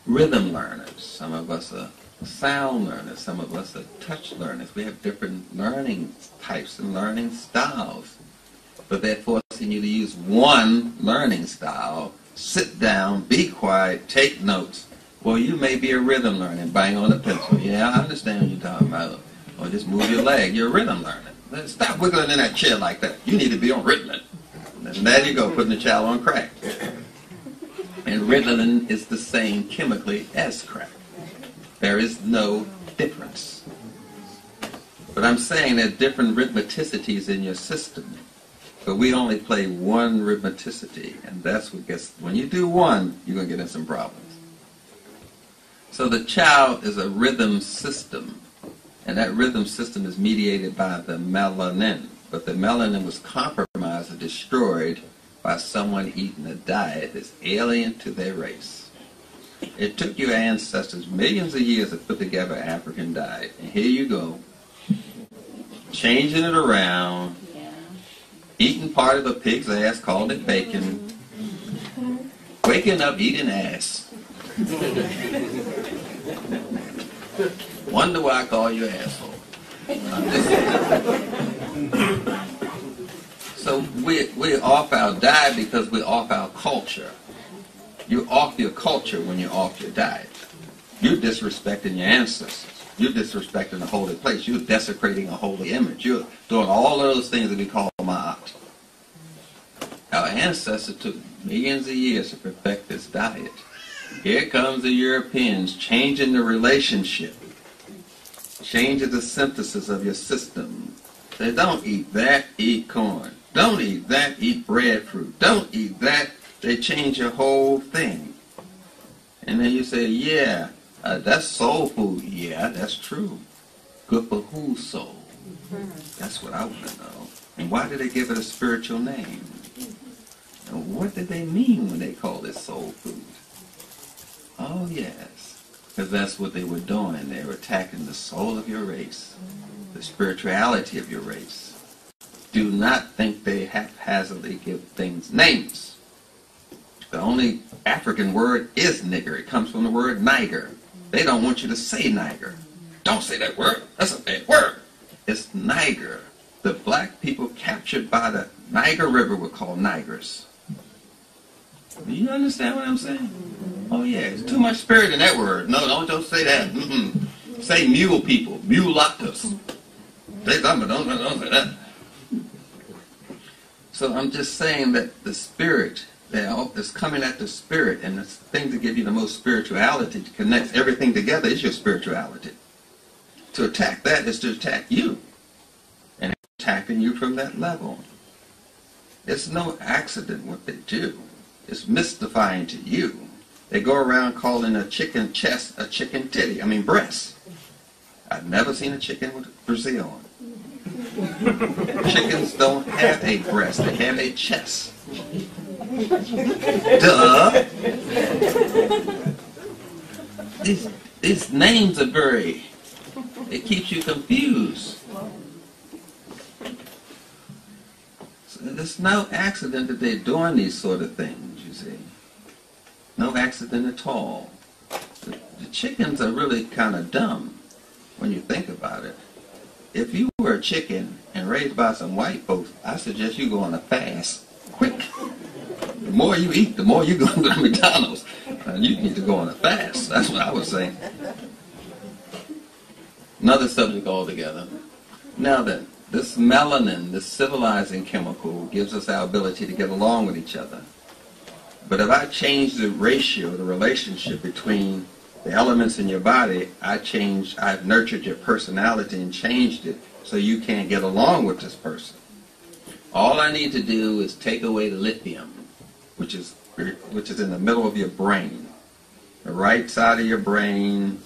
rhythm learners. Some of us are sound learners. Some of us are touch learners. We have different learning types and learning styles. But they're forcing you to use one learning style. Sit down, be quiet, take notes. Well, you may be a rhythm learner and bang on a pencil. Yeah, I understand what you're talking about. Or just move your leg. You're a rhythm learner. Stop wiggling in that chair like that. You need to be on Ritalin. And there you go, putting the child on crack. And Ritalin is the same chemically as crack. There is no difference. But I'm saying there are different rhythmicities in your system. But we only play one rhythmicity, and that's what gets, when you do one, you're going to get in some problems. So the child is a rhythm system, and that rhythm system is mediated by the melanin. But the melanin was compromised or destroyed by someone eating a diet that's alien to their race. It took your ancestors millions of years to put together an African diet, and here you go, changing it around, eating part of a pig's ass, called it bacon, waking up eating ass. Wonder why I call you asshole. So we're off our diet because we're off our culture. You're off your culture when you're off your diet. You're disrespecting your ancestors. You're disrespecting a holy place. You're desecrating a holy image. You're doing all of those things that we call ma'at. Our ancestors took millions of years to perfect this diet. Here comes the Europeans changing the relationship, changing the synthesis of your system. They don't eat that, eat corn. Don't eat that, eat breadfruit. Don't eat that. They change your whole thing. And then you say, yeah, that's soul food. Yeah, that's true. Good for whose soul? That's what I want to know. And why did they give it a spiritual name? And what did they mean when they called it soul food? Oh, yes. Because that's what they were doing. They were attacking the soul of your race, the spirituality of your race. Do not think they haphazardly give things names. The only African word is nigger. It comes from the word Niger. They don't want you to say Niger. Don't say that word. That's a bad word. It's Niger. The black people captured by the Niger River were called Nigers. Do you understand what I'm saying? Oh yeah, there's too much spirit in that word. No, don't say that. Say mule people, mulattoes. Say something, don't say that. So I'm just saying that the spirit, that's coming at the spirit, and the thing to give you the most spirituality, to connect everything together, is your spirituality. To attack that is to attack you, and attacking you from that level. It's no accident what they do. It's mystifying to you. They go around calling a chicken chest a chicken titty. I mean breast. I've never seen a chicken with Brazil on. Chickens don't have a breast. They have a chest. Duh. These names are it keeps you confused. So there's no accident that they're doing these sort of things, you see. No accident at all. The chickens are really kind of dumb when you think about it. If you were a chicken and raised by some white folks, I suggest you go on a fast, quick. The more you eat, the more you go to McDonald's. You need to go on a fast. That's what I was saying. Another subject altogether. Now then, this melanin, this civilizing chemical, gives us our ability to get along with each other. But if I change the ratio, the relationship between the elements in your body, I've nurtured your personality and changed it so you can't get along with this person. All I need to do is take away the lithium, which is in the middle of your brain. The right side of your brain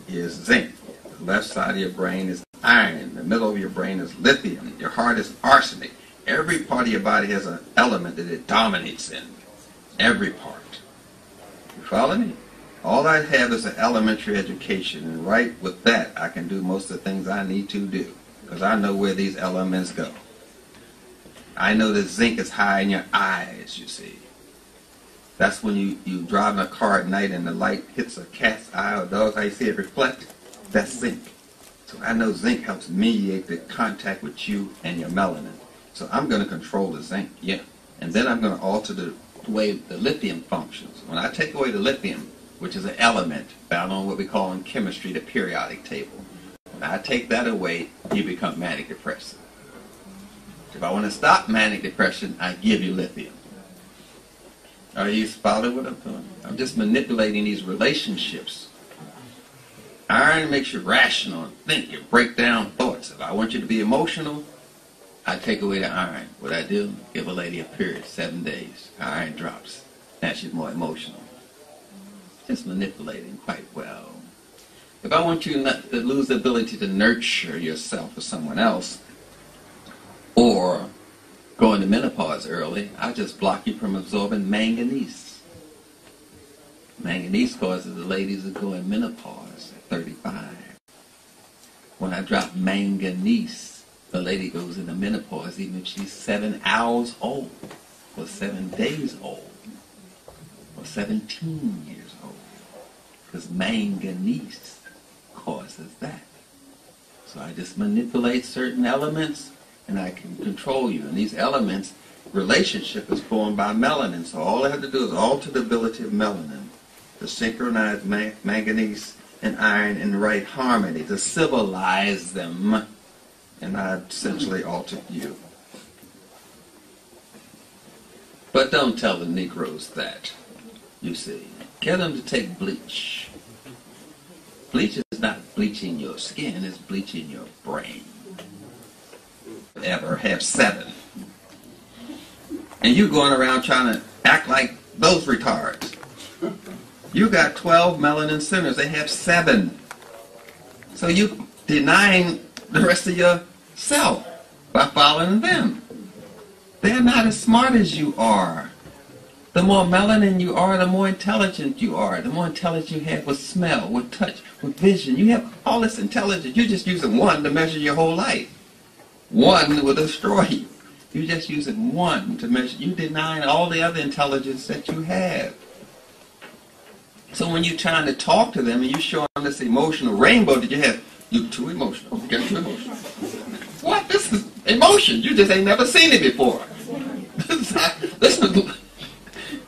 is zinc. The left side of your brain is iron. The middle of your brain is lithium. Your heart is arsenic. Every part of your body has an element that it dominates in. every part. You follow me? All I have is an elementary education, and right with that, I can do most of the things I need to do, because I know where these elements go. I know that zinc is high in your eyes, you see. That's when you drive in a car at night and the light hits a cat's eye or a dog's eye, you see it reflect. That's zinc. So I know zinc helps mediate the contact with you and your melanin. So I'm going to control the zinc, yeah. And then I'm going to alter the way the lithium functions. When I take away the lithium, which is an element found on what we call in chemistry the periodic table, when I take that away, you become manic depressive. If I want to stop manic depression, I give you lithium. Are you following what I'm doing? I'm just manipulating these relationships. Iron makes you rational and think. You break down thoughts. If I want you to be emotional, I take away the iron. What I do, give a lady a period, 7 days. Iron drops. Now she's more emotional. Just manipulating quite well. If I want you not to lose the ability to nurture yourself for someone else, or go into menopause early, I just block you from absorbing manganese. Manganese causes the ladies to go in menopause at 35. When I drop manganese, the lady goes into menopause even if she's 7 hours old, or 7 days old, or 17 years old. Because manganese causes that. So I just manipulate certain elements and I can control you. And these elements, relationship is formed by melanin. So all I have to do is alter the ability of melanin to synchronize manganese and iron in the right harmony, to civilize them. And I essentially altered you. But don't tell the Negroes that, you see. Get them to take bleach. Bleach is not bleaching your skin, it's bleaching your brain. Ever have 7. And you going around trying to act like those retards. You got 12 melanin centers, they have 7. So you denying the rest of yourself by following them. They're not as smart as you are. The more melanin you are, the more intelligent you are. The more intelligence you have with smell, with touch, with vision. You have all this intelligence. You're just using one to measure your whole life. One will destroy you. You're just using one to measure. You denying all the other intelligence that you have. So when you're trying to talk to them and you show them this emotional rainbow that you have, you're too emotional. You get too emotional. What? This is emotion. You just ain't never seen it before. This is,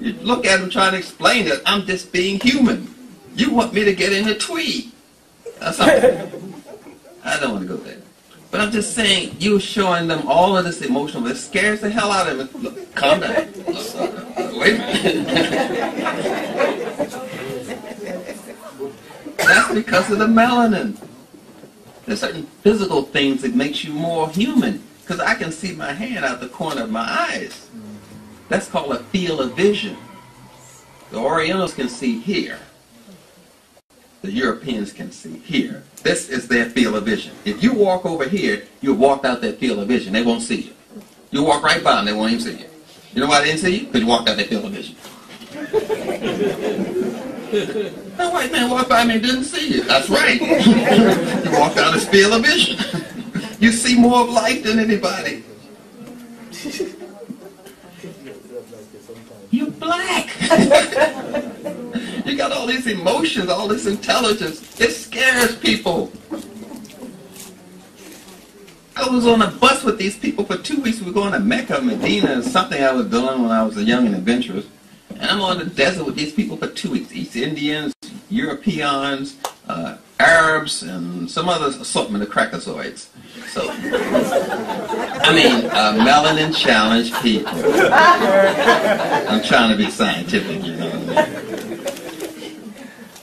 you look at them trying to explain that I'm just being human. You want me to get in a tweet. I don't want to go there. But I'm just saying, you're showing them all of this emotion, but it scares the hell out of them. Look, calm down. Wait a minute. That's because of the melanin. There's certain physical things that makes you more human. Because I can see my hand out the corner of my eyes. That's called a field of vision. The Orientals can see here. The Europeans can see here. This is their field of vision. If you walk over here, you'll walk out that field of vision. They won't see you. You walk right by them, they won't even see you. You know why they didn't see you? Because you walked out that field of vision. That white man walked by me and didn't see you. That's right. You walked out his field of vision. You see more of life than anybody. You're black. You got all these emotions, all this intelligence. It scares people. I was on a bus with these people for 2 weeks. We were going to Mecca, Medina, something I was doing when I was young and adventurous. And I'm on the desert with these people for 2 weeks. East Indians, Europeans, Arabs, and some other assortment of crackazoids. So, I mean, melanin challenged people. I'm trying to be scientific, you know what I mean?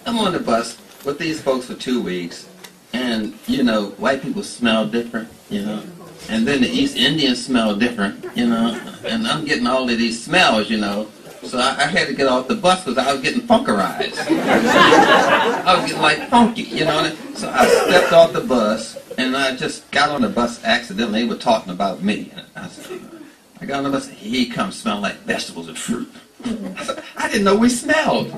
I'm on the bus with these folks for 2 weeks, and, you know, white people smell different, you know, and then the East Indians smell different, you know, and I'm getting all of these smells, you know, so I had to get off the bus because I was getting funkerized. I was getting like funky, you know, so I stepped off the bus, and I just got on the bus accidentally. They were talking about me. And I got on the bus, and he comes smelling like vegetables and fruit. I didn't know we smelled.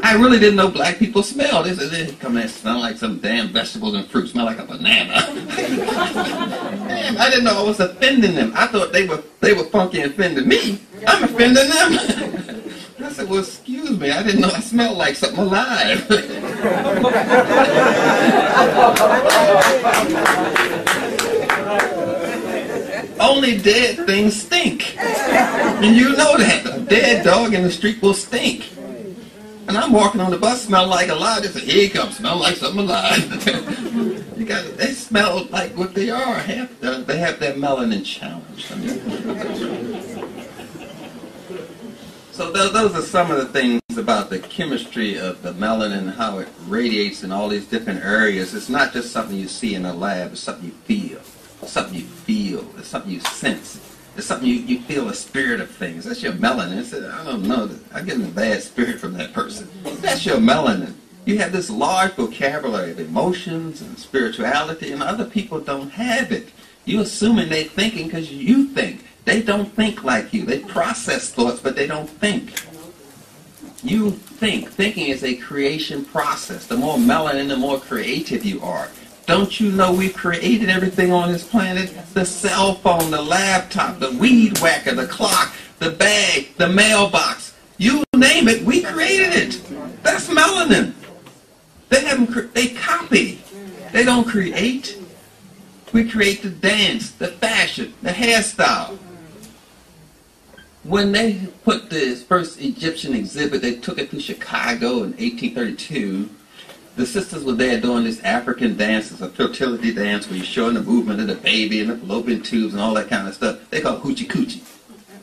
I really didn't know black people smelled. They said, they come in and smell like some damn vegetables and fruit, smell like a banana. Damn, I didn't know I was offending them. I thought they were funky and offending me. I'm offending them. I said, well, excuse me, I didn't know I smelled like something alive. Only dead things stink. And you know that. A dead dog in the street will stink. And I'm walking on the bus, smell like alive. They say, here he comes, smell like something alive. They smell like what they are. They have that melanin challenge. So those are some of the things about the chemistry of the melanin, how it radiates in all these different areas. It's not just something you see in a lab. It's something you feel. It's something you feel. It's something you sense. It's something you feel the spirit of things. That's your melanin. I don't know. I'm getting a bad spirit from that person. That's your melanin. You have this large vocabulary of emotions and spirituality, and other people don't have it. You're assuming they're thinking because you think. They don't think like you. They process thoughts, but they don't think. You think. Thinking is a creation process. The more melanin, the more creative you are. Don't you know we've created everything on this planet? The cell phone, the laptop, the weed whacker, the clock, the bag, the mailbox. You name it, we created it. That's melanin. They copy. They don't create. We create the dance, the fashion, the hairstyle. When they put this first Egyptian exhibit, they took it to Chicago in 1832. The sisters were there doing this African dance. It's a fertility dance where you're showing the movement of the baby and the fallopian tubes and all that kind of stuff. They call it hoochie coochie.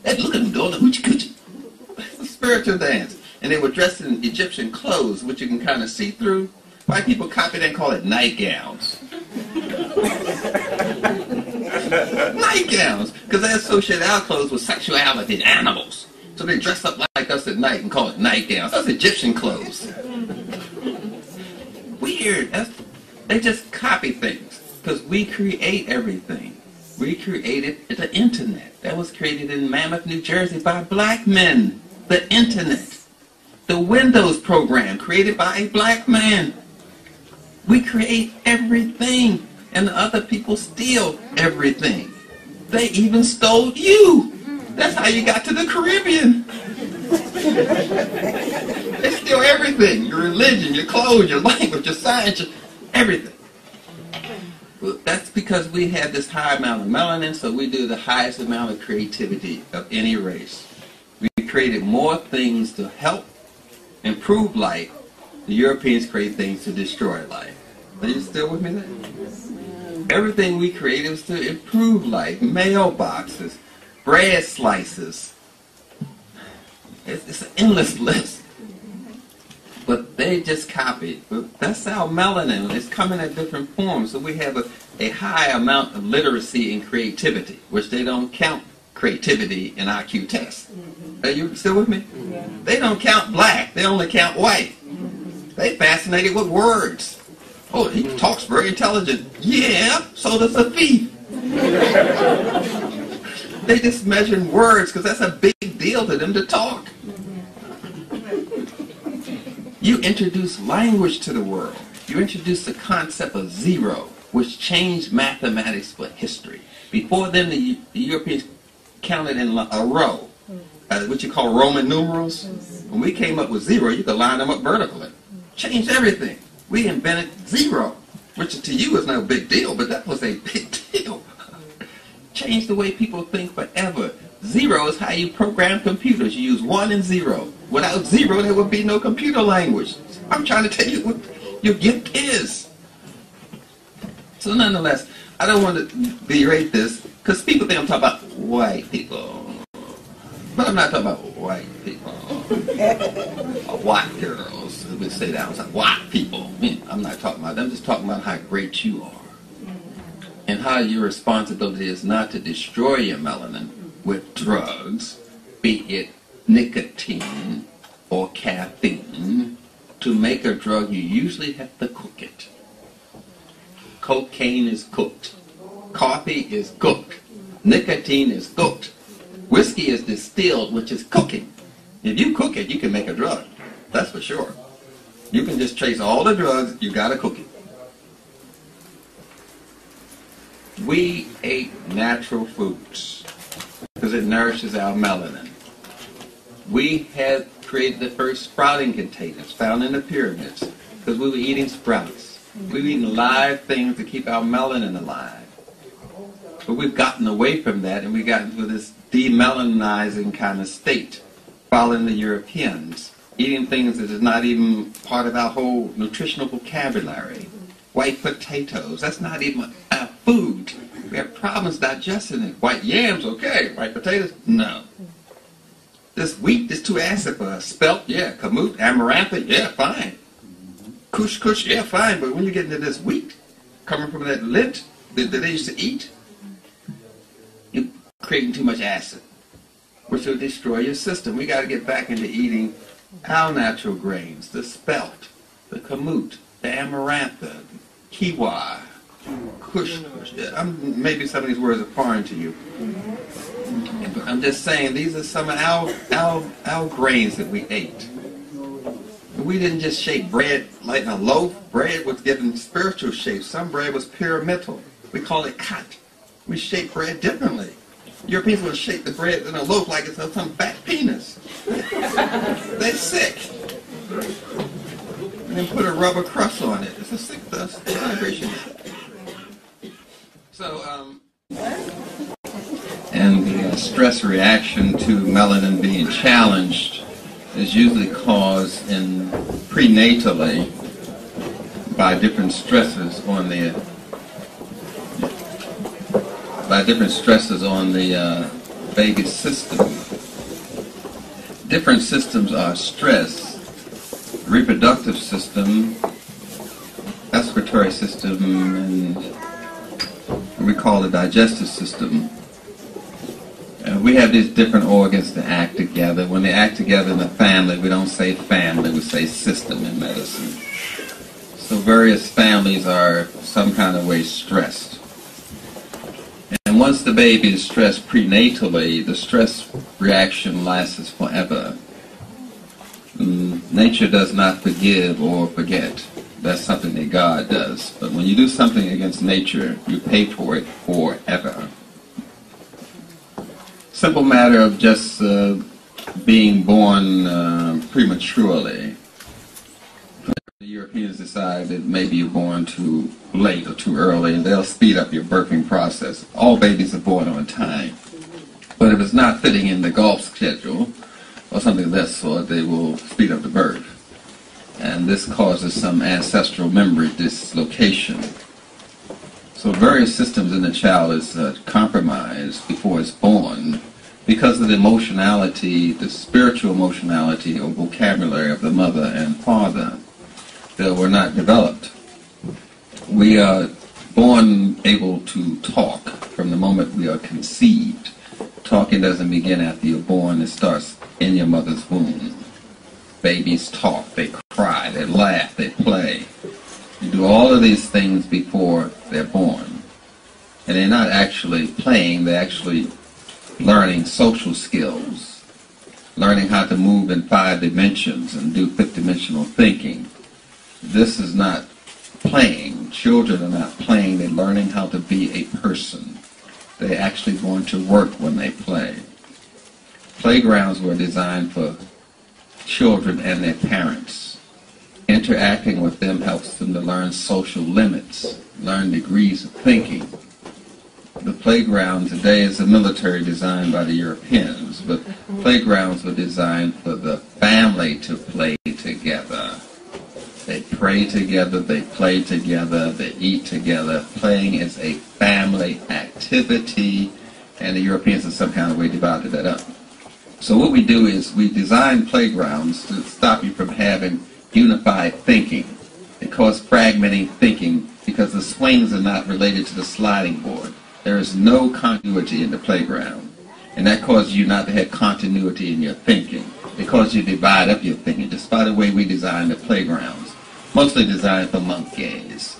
Hey, look at them doing the hoochie coochie. It's a spiritual dance. And they were dressed in Egyptian clothes, which you can kind of see through. White people copied and call it nightgowns. Nightgowns, because they associate our clothes with sexuality and animals. So they dress up like us at night and call it nightgowns. That's Egyptian clothes. Weird. They just copy things, because we create everything. We created the internet. That was created in Mammoth, New Jersey by black men. The internet. The Windows program created by a black man. We create everything, and other people steal everything. They even stole you. That's how you got to the Caribbean. They steal everything. Your religion, your clothes, your language, your science, everything. Well, that's because we have this high amount of melanin, so we do the highest amount of creativity of any race. We created more things to help improve life. The Europeans create things to destroy life. Are you still with me there? Everything we created was to improve life. Mailboxes, bread slices. It's an endless list. But they just copied. That's our melanin. It's coming in different forms. So we have a high amount of literacy and creativity, which they don't count creativity in IQ tests. Are you still with me? Yeah. They don't count black. They only count white. They fascinated with words. Oh, he talks very intelligent. Yeah, so does a thief. They just measure words because that's a big deal to them to talk. You introduce language to the world. You introduce the concept of zero, which changed mathematics for history. Before then, the Europeans counted in a row, what you call Roman numerals. When we came up with zero, you could line them up vertically. Changed everything. We invented zero, which to you is no big deal, but that was a big deal. Changed the way people think forever. Zero is how you program computers. You use 1 and 0. Without 0, there would be no computer language. I'm trying to tell you what your gift is. So nonetheless, I don't want to berate this, because people think I'm talking about white people. But I'm not talking about white people. Or white girls. We say that. I was like, white people. I'm not talking about them. I'm just talking about how great you are. And how your responsibility is not to destroy your melanin with drugs, be it nicotine or caffeine. To make a drug, you usually have to cook it. Cocaine is cooked. Coffee is cooked. Nicotine is cooked. Whiskey is distilled, which is cooking. If you cook it, you can make a drug. That's for sure. You can just trace all the drugs, you gotta cook it. We ate natural foods because it nourishes our melanin. We had created the first sprouting containers found in the pyramids because we were eating sprouts. We were eating live things to keep our melanin alive. But we've gotten away from that and we got into this demelaninizing kind of state, following the Europeans, eating things that is not even part of our whole nutritional vocabulary. White potatoes, that's not even our food. We have problems digesting it. White yams, okay. White potatoes, no. This wheat is too acid for us. Spelt, yeah. Kamut, amaranth, yeah, fine. Kush, yeah, fine. But when you get into this wheat coming from that lint that they used to eat, you're creating too much acid, which will destroy your system. We got to get back into eating our natural grains, the spelt, the kamut, the amaranth, kiwa, kush. Maybe some of these words are foreign to you. But I'm just saying these are some of our grains that we ate. We didn't just shape bread like a loaf. Bread was given spiritual shape. Some bread was pyramidal. We call it kat. We shape bread differently. Europeans will shape the bread in a loaf like it's some fat penis. They're sick. And then put a rubber crust on it. It's a sick vibration. So, and the stress reaction to melanin being challenged is usually caused prenatally by different stresses on the baby's system. Different systems are stressed. Reproductive system, excretory system, and we call the digestive system. We have these different organs that act together. When they act together in the family, we don't say family, we say system in medicine. So various families are some kind of way stressed. And once the baby is stressed prenatally, the stress reaction lasts forever. Nature does not forgive or forget. That's something that God does. But when you do something against nature, you pay for it forever. Simple matter of just being born prematurely. The Europeans decide that maybe you're born too late or too early, and they'll speed up your birthing process. All babies are born on time. But if it's not fitting in the golf schedule, or something of that sort, they will speed up the birth. And this causes some ancestral memory dislocation. So various systems in the child is compromised before it's born because of the emotionality, the spiritual emotionality or vocabulary of the mother and father that were not developed. We are born able to talk from the moment we are conceived. Talking doesn't begin after you're born, it starts in your mother's womb. Babies talk, they cry, they laugh, they play. You do all of these things before they're born. And they're not actually playing, they're actually learning social skills, learning how to move in 5 dimensions and do 5th-dimensional thinking. This is not playing. Children are not playing, they're learning how to be a person. They're actually going to work when they play. Playgrounds were designed for children and their parents. Interacting with them helps them to learn social limits, learn degrees of thinking. The playground today is a military designed by the Europeans, but playgrounds were designed for the family to play together. They pray together, they play together, they eat together. Playing is a family activity, and the Europeans in some kind of way divided that up. So what we do is we design playgrounds to stop you from having unified thinking. It causes fragmenting thinking because the swings are not related to the sliding board. There is no continuity in the playground, and that causes you not to have continuity in your thinking. It causes you to divide up your thinking, just by the way we design the playgrounds. Mostly designed for monkeys.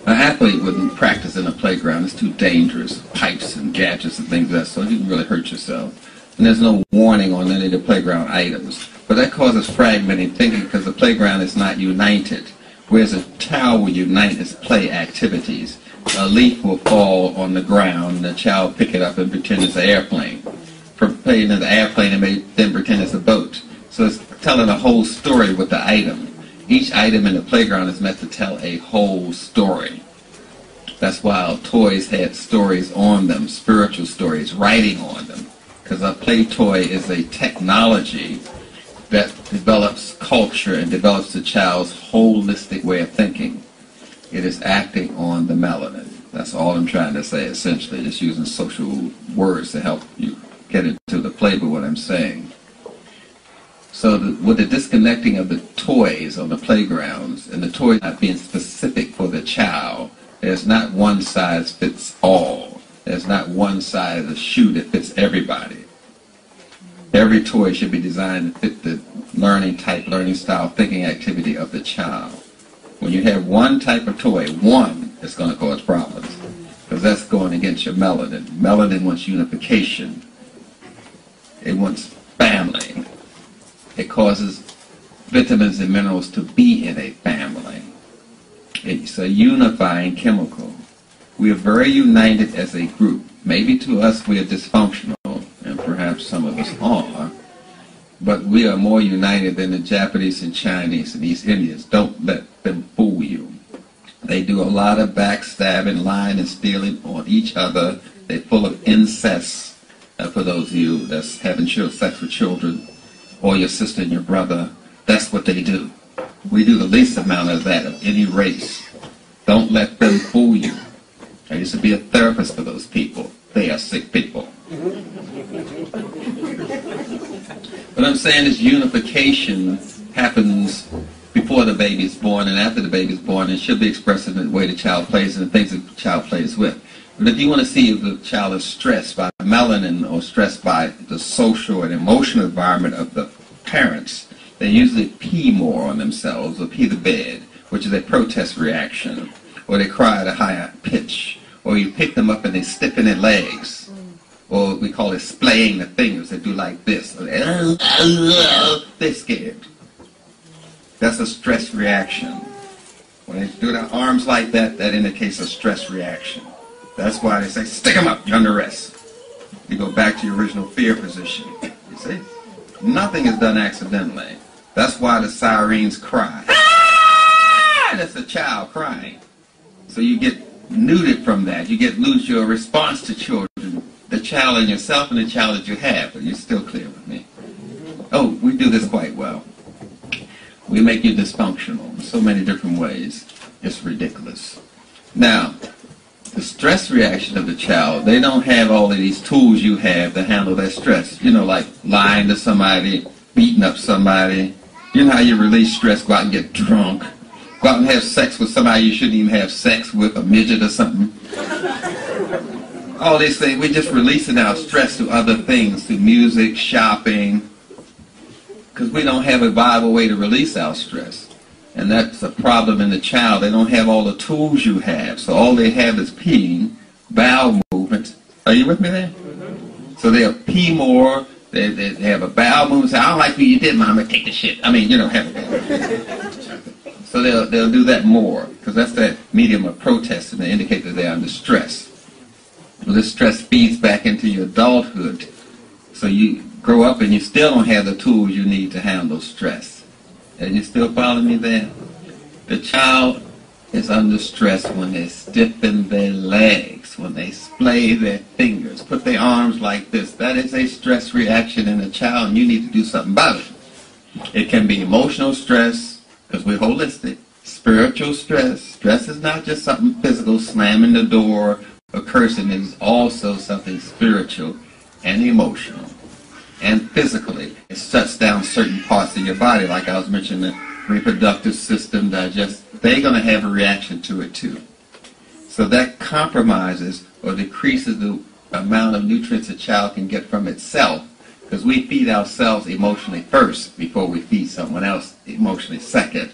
Now, athlete wouldn't practice in a playground. It's too dangerous. Pipes and gadgets and things like that, so you can really hurt yourself. And there's no warning on any of the playground items. But that causes fragmented thinking because the playground is not united. Whereas a child will unite its play activities. A leaf will fall on the ground, and the child pick it up and pretend it's an airplane. For playing in the airplane, it may then pretend it's a boat. So it's telling a whole story with the item. Each item in the playground is meant to tell a whole story. That's why toys had stories on them, spiritual stories, writing on them. Because a play toy is a technology that develops culture and develops the child's holistic way of thinking. It is acting on the melanin. That's all I'm trying to say, essentially, just using social words to help you get into the flavor of what I'm saying. So with the disconnecting of the toys on the playgrounds and the toys not being specific for the child, there's not one size fits all. There's not one size of the shoe that fits everybody. Every toy should be designed to fit the learning type, learning style, thinking activity of the child. When you have one type of toy, one, it's going to cause problems. Because that's going against your melanin. Melanin wants unification. It wants family. It causes vitamins and minerals to be in a family. It's a unifying chemical. We are very united as a group. Maybe to us we are dysfunctional, and perhaps some of us are, but we are more united than the Japanese and Chinese and East Indians. Don't let them fool you. They do a lot of backstabbing, lying, and stealing on each other. They're full of incest. For those of you that's having sex with children, or your sister and your brother, that's what they do. We do the least amount of that of any race. Don't let them fool you. I used to be a therapist for those people. They are sick people. What I'm saying is unification happens before the baby is born and after the baby is born. It should be expressed in the way the child plays and the things the child plays with. But if you want to see if the child is stressed by melanin or stressed by the social and emotional environment of the parents, they usually pee more on themselves or pee the bed, which is a protest reaction, or they cry at a higher pitch, or you pick them up and they stiffen their legs, or we call it splaying the fingers. They do like this. They're scared. That's a stress reaction. When they do their arms like that, that indicates a stress reaction. That's why they say, stick them up, you're under arrest. You go back to your original fear position. You see? Nothing is done accidentally. That's why the sirens cry. Ah! That's a child crying. So you get neutered from that. You lose your response to children. The child in yourself and the child that you have. But you're still clear with me. Oh, we do this quite well. We make you dysfunctional in so many different ways. It's ridiculous. Now, the stress reaction of the child, they don't have all of these tools you have to handle that stress. You know, like lying to somebody, beating up somebody. You know how you release stress, go out and get drunk. Go out and have sex with somebody you shouldn't even have sex with, a midget or something. All these things, we're just releasing our stress to other things, to music, shopping, because we don't have a viable way to release our stress. And that's a problem in the child. They don't have all the tools you have. So all they have is peeing, bowel movements. Are you with me there? So they'll pee more. They have a bowel movement. Say, I don't like what you did, Mama. Take the shit. I mean, you know, have a So they'll do that more, because that's that medium of protest, and they indicate that they're under stress. Well, this stress feeds back into your adulthood. So you grow up and you still don't have the tools you need to handle stress. And you still follow me there? The child is under stress when they stiffen their legs, when they splay their fingers, put their arms like this. That is a stress reaction in a child, and you need to do something about it. It can be emotional stress, because we're holistic. Spiritual stress. Stress is not just something physical, slamming the door or cursing. It is also something spiritual and emotional. And physically, it shuts down certain parts of your body, like I was mentioning, the reproductive system, they're going to have a reaction to it too. So that compromises or decreases the amount of nutrients a child can get from itself, because we feed ourselves emotionally first before we feed someone else emotionally second.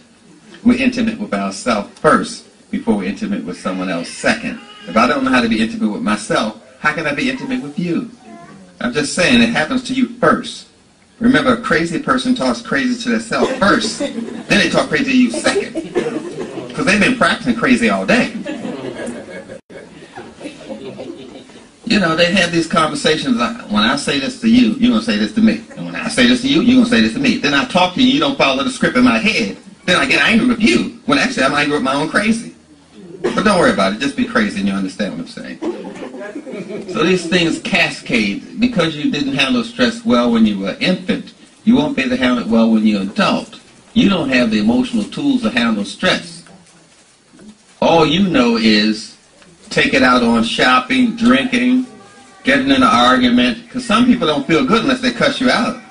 We're intimate with ourselves first before we're intimate with someone else second. If I don't know how to be intimate with myself, how can I be intimate with you? I'm just saying, it happens to you first. Remember, a crazy person talks crazy to themselves first, then they talk crazy to you second. Because they've been practicing crazy all day. You know, they have these conversations like, when I say this to you, you're going to say this to me. And when I say this to you, you're going to say this to me. Then I talk to you, you don't follow the script in my head. Then I get angry with you, when actually I'm angry with my own crazy. But don't worry about it, just be crazy and you understand what I'm saying. So these things cascade. Because you didn't handle stress well when you were an infant, you won't be able to handle it well when you're an adult. You don't have the emotional tools to handle stress. All you know is take it out on shopping, drinking, getting in an argument. Because some people don't feel good unless they cuss you out.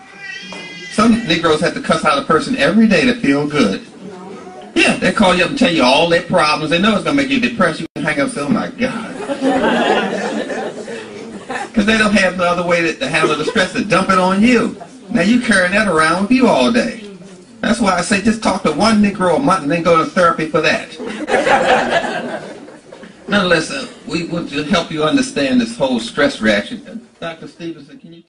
Some Negroes have to cuss out a person every day to feel good. Yeah, they call you up and tell you all their problems. They know it's going to make you depressed. You can hang up and say, oh my God. Because they don't have no other way to handle the stress to dump it on you. Now you carrying that around with you all day. That's why I say just talk to one Negro a month and then go to therapy for that. Nonetheless, we want to help you understand this whole stress reaction. Dr. Stevenson, can you...